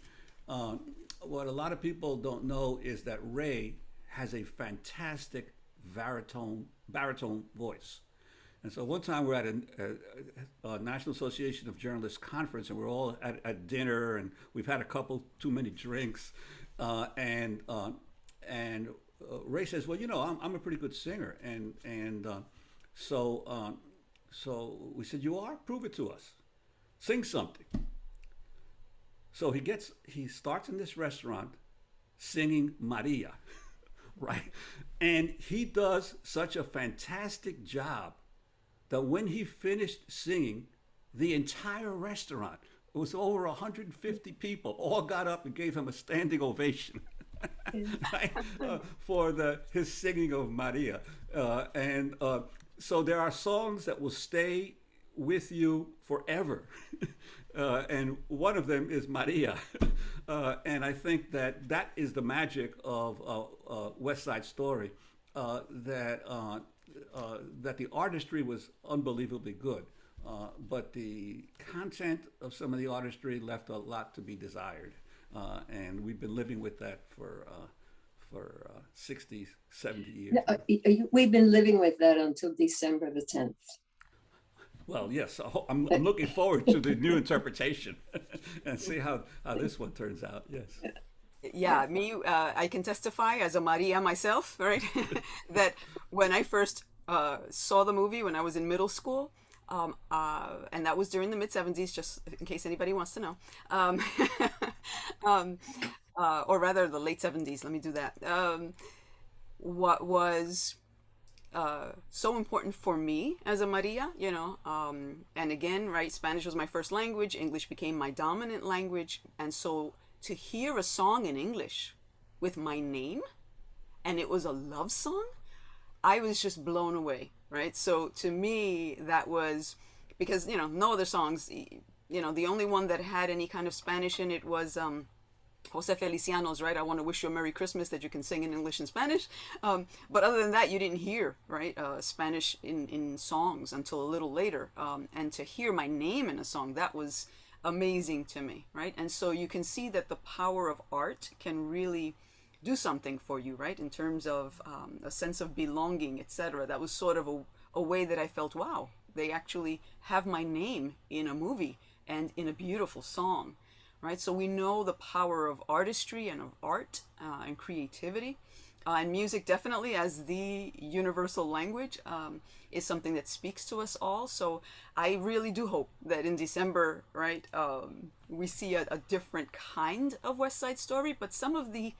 [SPEAKER 3] What a lot of people don't know is that Ray has a fantastic baritone voice. And so one time we're at a National Association of Journalists conference, and we're all at dinner, and we've had a couple too many drinks, and Ray says, "Well, I'm a pretty good singer," so we said, "You are? Prove it to us. Sing something." So he starts in this restaurant singing Maria, right? And he does such a fantastic job that when he finished singing, the entire restaurant, it was over 150 people, all got up and gave him a standing ovation. Right? For his singing of Maria. So there are songs that will stay with you forever. And one of them is Maria. And I think that is the magic of West Side Story, that the artistry was unbelievably good, but the content of some of the artistry left a lot to be desired. And we've been living with that for 60, 70 years.
[SPEAKER 5] We've been living with that until December the 10th.
[SPEAKER 1] Well,
[SPEAKER 3] yes, I'm looking forward to the new interpretation and see how this one turns out. Yes.
[SPEAKER 1] Yeah, I can testify as a Maria myself, right? That when I first saw the movie when I was in middle school, and that was during the mid-70s, just in case anybody wants to know, or rather the late 70s, let me do that. What was so important for me as a Maria, and again, right, Spanish was my first language, English became my dominant language, and so to hear a song in English with my name, and it was a love song, I was just blown away, right? So to me, that was, because, no other songs, the only one that had any kind of Spanish in it was Jose Feliciano's, right? I want to wish you a Merry Christmas, that you can sing in English and Spanish. But other than that, you didn't hear, right, Spanish in songs until a little later. And to hear my name in a song, that was amazing to me, right? And so you can see that the power of art can really do something for you, right? In terms of a sense of belonging, etc. That was sort of a way that I felt, wow, they actually have my name in a movie and in a beautiful song, right? So we know the power of artistry and of art and creativity. And music definitely as the universal language is something that speaks to us all. So I really do hope that in December, right, we see a different kind of West Side Story. But some of the,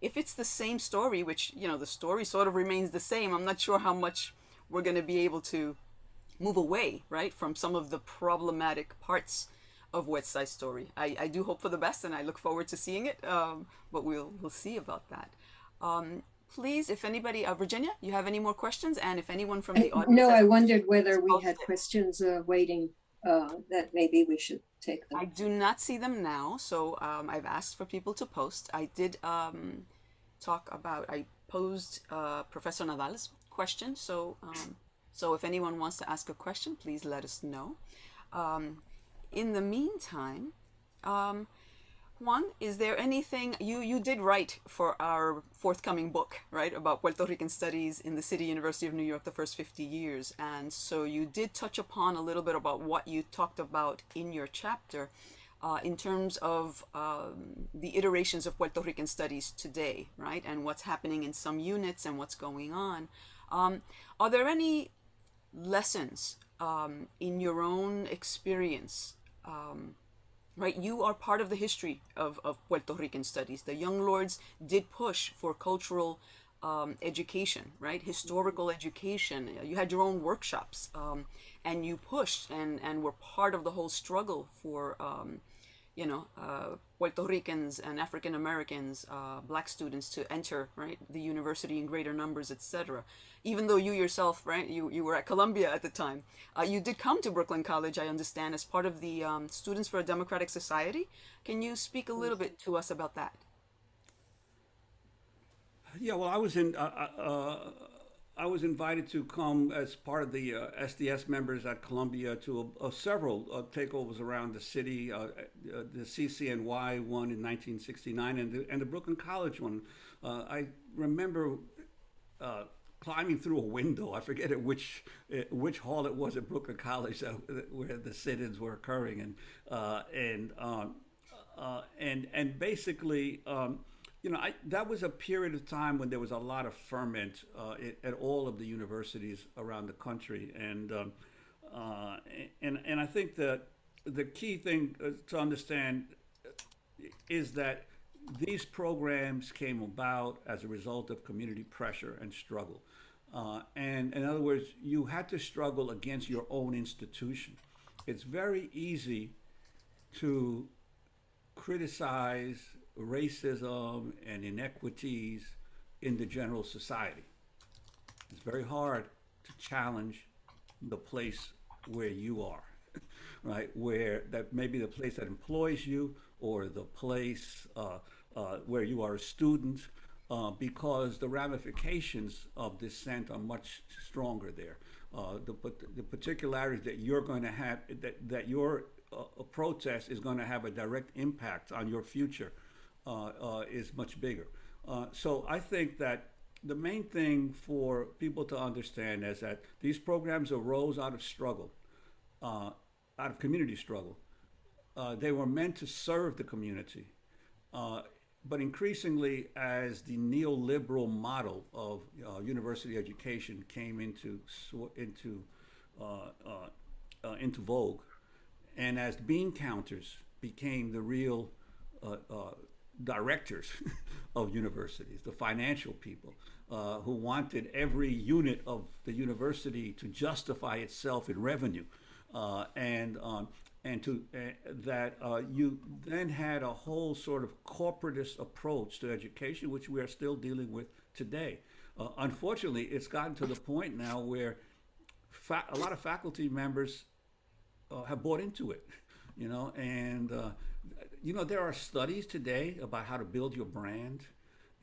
[SPEAKER 1] if it's the same story, which, you know, the story sort of remains the same, I'm not sure how much we're going to be able to move away, right, from some of the problematic parts of West Side Story. I do hope for the best, and I look forward to seeing it, but we'll see about that. Please, if anybody, Virginia, you have any more questions? And if anyone from the audience...
[SPEAKER 5] No, I wondered whether we had questions waiting that maybe we should take them.
[SPEAKER 1] I do not see them now, so I've asked for people to post. I did talk about, I posed Professor Nadal's question, so if anyone wants to ask a question, please let us know. In the meantime, Juan, is there anything, you did write for our forthcoming book, right, about Puerto Rican studies in the City University of New York, the first 50 years. And so you did touch upon a little bit about what you talked about in your chapter in terms of the iterations of Puerto Rican studies today, right, and what's happening in some units and what's going on. Are there any lessons in your own experience? Right, you are part of the history of Puerto Rican studies. The Young Lords did push for cultural education, right, historical education. You had your own workshops, and you pushed and were part of the whole struggle for, Puerto Ricans and African Americans, Black students to enter, right, the university in greater numbers, etc. Even though you yourself, right, you were at Columbia at the time, you did come to Brooklyn College, I understand, as part of the Students for a Democratic Society. Can you speak a little bit to us about that?
[SPEAKER 3] Yeah, well, I was invited to come as part of the SDS members at Columbia to several takeovers around the city, the CCNY one in 1969 and the Brooklyn College one. I remember climbing through a window. I forget at which hall it was at Brooklyn College where the sit-ins were occurring, and basically. That was a period of time when there was a lot of ferment at all of the universities around the country, and I think that the key thing to understand is that these programs came about as a result of community pressure and struggle, and in other words, you had to struggle against your own institution. It's very easy to criticize racism and inequities in the general society. It's very hard to challenge the place where you are, right? Where that may be the place that employs you or the place where you are a student, because the ramifications of dissent are much stronger there. The particularities that you're going to have, that your protest is going to have a direct impact on your future is much bigger. So I think that the main thing for people to understand is that these programs arose out of struggle, out of community struggle. They were meant to serve the community, but increasingly as the neoliberal model of university education came into vogue, and as bean counters became the real directors of universities, the financial people who wanted every unit of the university to justify itself in revenue, you then had a whole sort of corporatist approach to education, which we are still dealing with today. Unfortunately, it's gotten to the point now where a lot of faculty members have bought into it, and there are studies today about how to build your brand,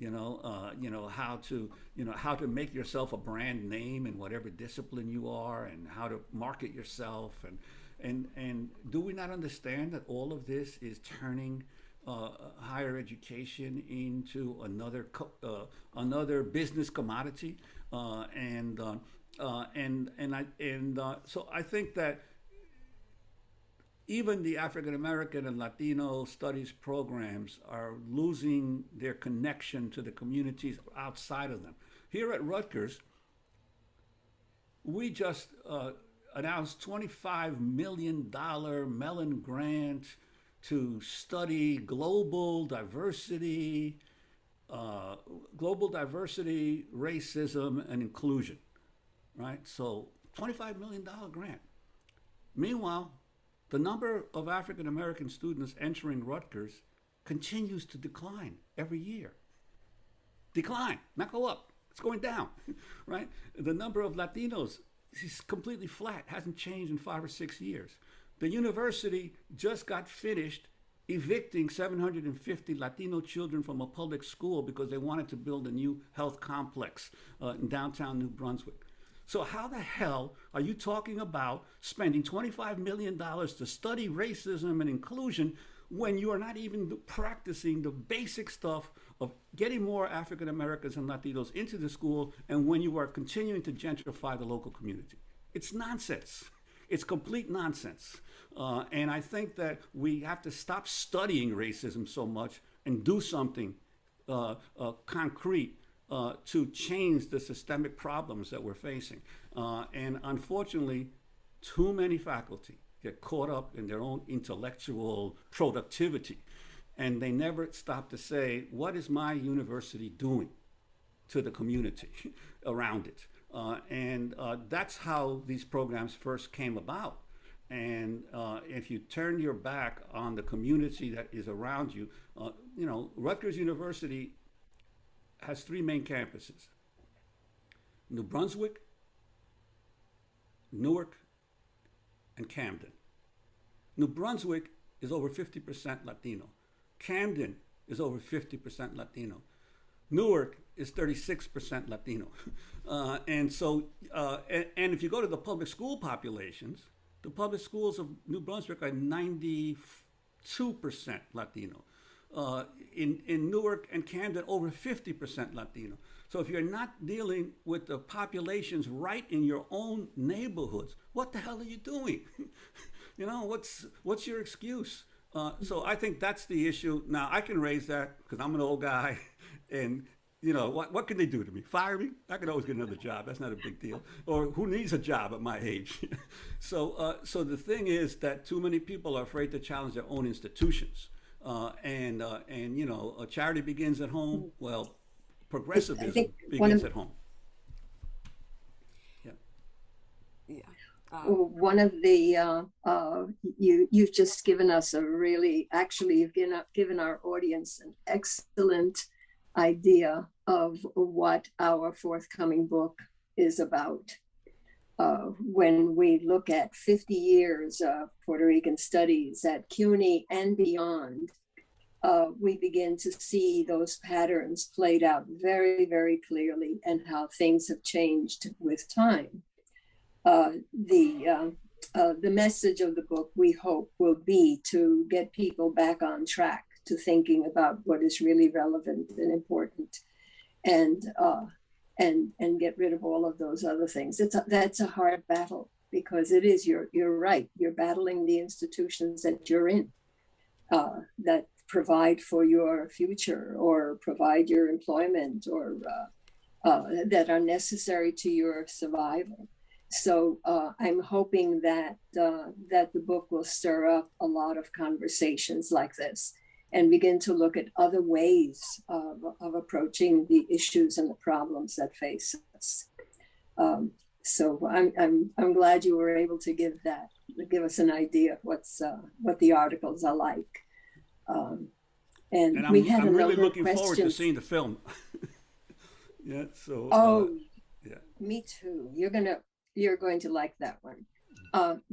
[SPEAKER 3] how to make yourself a brand name in whatever discipline you are, and how to market yourself, and do we not understand that all of this is turning higher education into another business commodity, so I think that even the African American and Latino studies programs are losing their connection to the communities outside of them. Here at Rutgers, we just announced $25 million Mellon grant to study global diversity, racism, and inclusion, right? So $25 million grant. Meanwhile, the number of African American students entering Rutgers continues to decline every year. Decline, not go up. It's going down, right? The number of Latinos is completely flat, hasn't changed in 5 or 6 years. The university just got finished evicting 750 Latino children from a public school because they wanted to build a new health complex in downtown New Brunswick. So how the hell are you talking about spending $25 million to study racism and inclusion when you are not even practicing the basic stuff of getting more African Americans and Latinos into the school, and when you are continuing to gentrify the local community? It's nonsense. It's complete nonsense. And I think that we have to stop studying racism so much and do something concrete to change the systemic problems that we're facing. And unfortunately, too many faculty get caught up in their own intellectual productivity, and they never stop to say, what is my university doing to the community around it? And that's how these programs first came about. And if you turn your back on the community that is around you, Rutgers University has 3 main campuses: New Brunswick, Newark, and Camden. New Brunswick is over 50% Latino. Camden is over 50% Latino. Newark is 36% Latino. And if you go to the public school populations, the public schools of New Brunswick are 92% Latino. In Newark and Camden, over 50% Latino. So if you're not dealing with the populations right in your own neighborhoods, what the hell are you doing? What's your excuse? So I think that's the issue. Now, I can raise that because I'm an old guy, and what can they do to me? Fire me? I can always get another job. That's not a big deal. Or who needs a job at my age? So the thing is that too many people are afraid to challenge their own institutions. A charity begins at home. Well, progressivism begins at home. Yeah.
[SPEAKER 1] Yeah.
[SPEAKER 5] One of the you've just given us you've given our audience an excellent idea of what our forthcoming book is about. When we look at 50 years of Puerto Rican studies at CUNY and beyond, we begin to see those patterns played out very, very clearly, and how things have changed with time. The message of the book, we hope, will be to get people back on track to thinking about what is really relevant and important, and get rid of all of those other things. That's a hard battle, because it is, you're right, you're battling the institutions that you're in, that provide for your future or provide your employment, or that are necessary to your survival. So I'm hoping that the book will stir up a lot of conversations like this, and begin to look at other ways of approaching the issues and the problems that face us. So I'm glad you were able to give us an idea of what the articles are like. And we had
[SPEAKER 3] I'm really looking
[SPEAKER 5] questions.
[SPEAKER 3] forward to seeing the film. Yeah. So. Yeah.
[SPEAKER 5] Me too. You're going to like that one.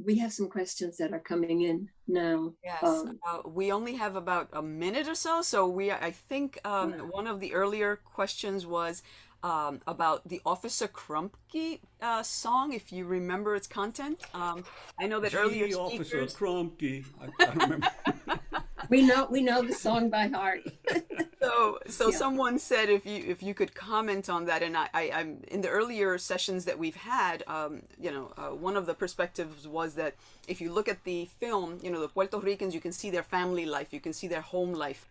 [SPEAKER 5] We have some questions that are coming in now.
[SPEAKER 1] Yes, we only have about a minute or so. So I think one of the earlier questions was about the Officer Crumpkey song, if you remember its content. I know that earlier
[SPEAKER 3] Officer
[SPEAKER 1] speakers...
[SPEAKER 3] Crumpkey. I don't remember.
[SPEAKER 5] we know the song by heart.
[SPEAKER 1] So
[SPEAKER 5] Yeah.
[SPEAKER 1] someone said if you could comment on that, and I'm in the earlier sessions that we've had, one of the perspectives was that if you look at the film, the Puerto Ricans, you can see their family life, you can see their home life,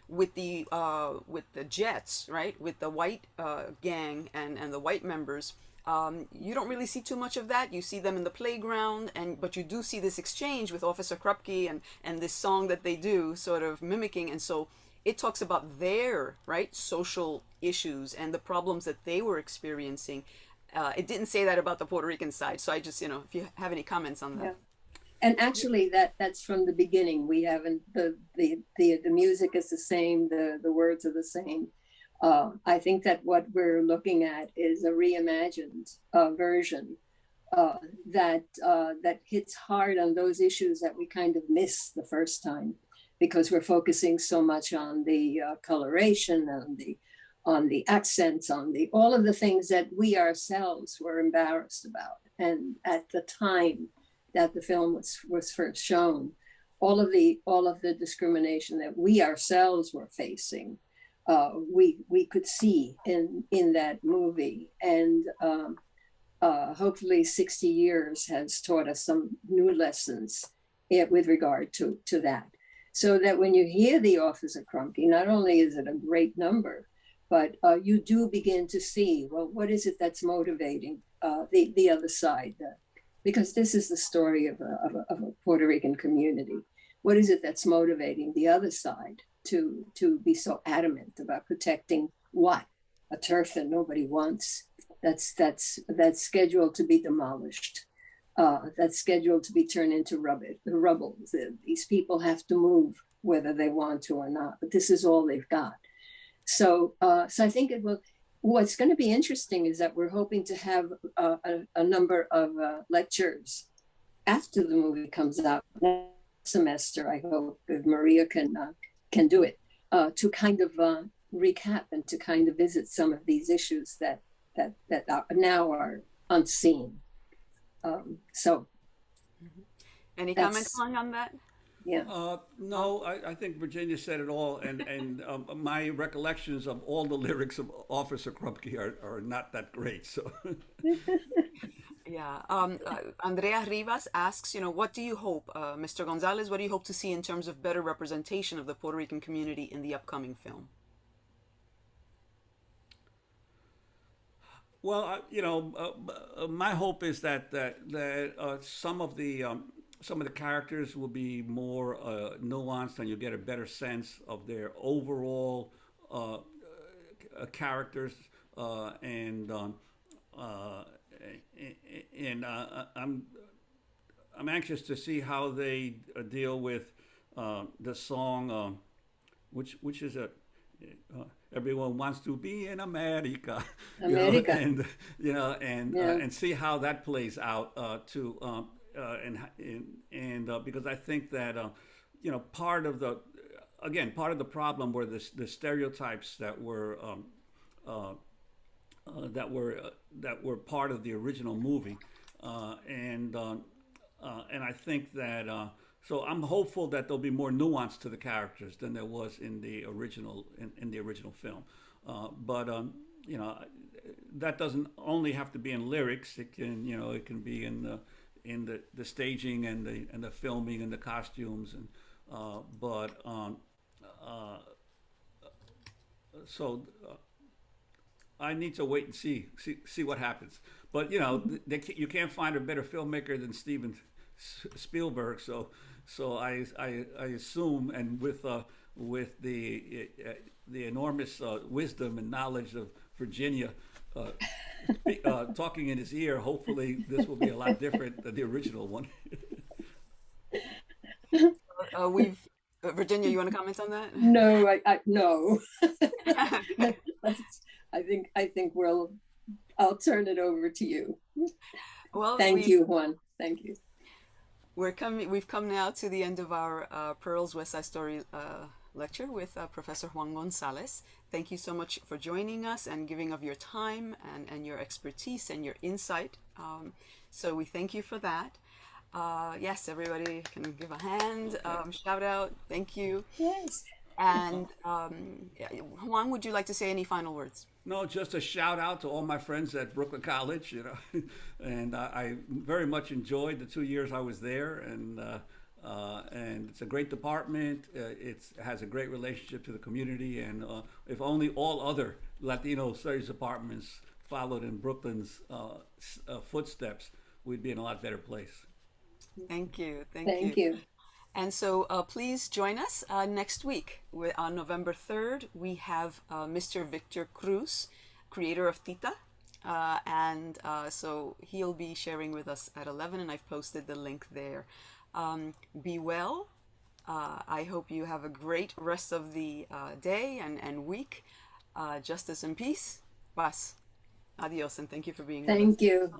[SPEAKER 1] with the Jets, right, with the white gang and the white members. You don't really see too much of that. You see them in the playground, but you do see this exchange with Officer Krupke and this song that they do, sort of mimicking. And so it talks about their, right, social issues and the problems that they were experiencing. It didn't say that about the Puerto Rican side. So I just, if you have any comments on that.
[SPEAKER 5] Yeah. And actually, that's from the beginning. We haven't the music is the same, the words are the same. I think that what we're looking at is a reimagined version that hits hard on those issues that we kind of missed the first time, because we're focusing so much on the coloration, on the accents, on all of the things that we ourselves were embarrassed about. And at the time that the film was first shown, all of the discrimination that we ourselves were facing, we could see in that movie. And hopefully 60 years has taught us some new lessons with regard to that. So that when you hear the Officer Krupke, not only is it a great number, but you do begin to see, well, what is it that's motivating the other side? Because this is the story of a Puerto Rican community. What is it that's motivating the other side to be so adamant about protecting what? A turf that nobody wants, that's scheduled to be demolished, that's scheduled to be turned into rubble. These people have to move whether they want to or not, but this is all they've got. So I think what's going to be interesting is that we're hoping to have a number of lectures after the movie comes out next semester. I hope if Maria can do it, to kind of recap and to kind of visit some of these issues that now are unseen.
[SPEAKER 1] Any comments on that?
[SPEAKER 5] Yeah.
[SPEAKER 3] No, I think Virginia said it all, and my recollections of all the lyrics of Officer Krupke are not that great. So.
[SPEAKER 1] Yeah. Andrea Rivas asks, what do you hope, Mr. Gonzalez, what do you hope to see in terms of better representation of the Puerto Rican community in the upcoming film?
[SPEAKER 3] Well, my hope is that some of the characters will be more nuanced, and you'll get a better sense of their overall characters, and I'm anxious to see how they deal with the song, which is a everyone wants to be in America,
[SPEAKER 5] America.
[SPEAKER 3] and see how that plays out because I think that part of the problem were the stereotypes that were part of the original movie, and I think that so I'm hopeful that there'll be more nuance to the characters than there was in the original film, but that doesn't only have to be in lyrics. It can be in the staging and the filming and the costumes, and I need to wait and see what happens. But you can't find a better filmmaker than Steven Spielberg. So I assume, and with the enormous wisdom and knowledge of Virginia talking in his ear, hopefully this will be a lot different than the original one.
[SPEAKER 1] Virginia, you want to comment on that?
[SPEAKER 5] No, no. I think I'll turn it over to you.
[SPEAKER 1] Well,
[SPEAKER 5] thank you, Juan. Thank you.
[SPEAKER 1] We've come now to the end of our Pearl's West Side Story lecture with Professor Juan González. Thank you so much for joining us and giving of your time and your expertise and your insight. So we thank you for that. Yes, everybody can give a hand. Shout out. Thank you.
[SPEAKER 5] Yes.
[SPEAKER 1] And Juan, would you like to say any final words?
[SPEAKER 3] No, just a shout out to all my friends at Brooklyn College, and I very much enjoyed the 2 years I was there, and it's a great department. It has a great relationship to the community, and if only all other Latino studies departments followed in Brooklyn's footsteps, we'd be in a lot better place.
[SPEAKER 1] Thank you.
[SPEAKER 5] Thank you.
[SPEAKER 1] And so please join us next week. On November 3rd, we have Mr. Victor Cruz, creator of Tita. So he'll be sharing with us at 11, and I've posted the link there. Be well. I hope you have a great rest of the day and week. Justice and peace. Paz. Adios, and thank you for being with us.
[SPEAKER 5] Thank you.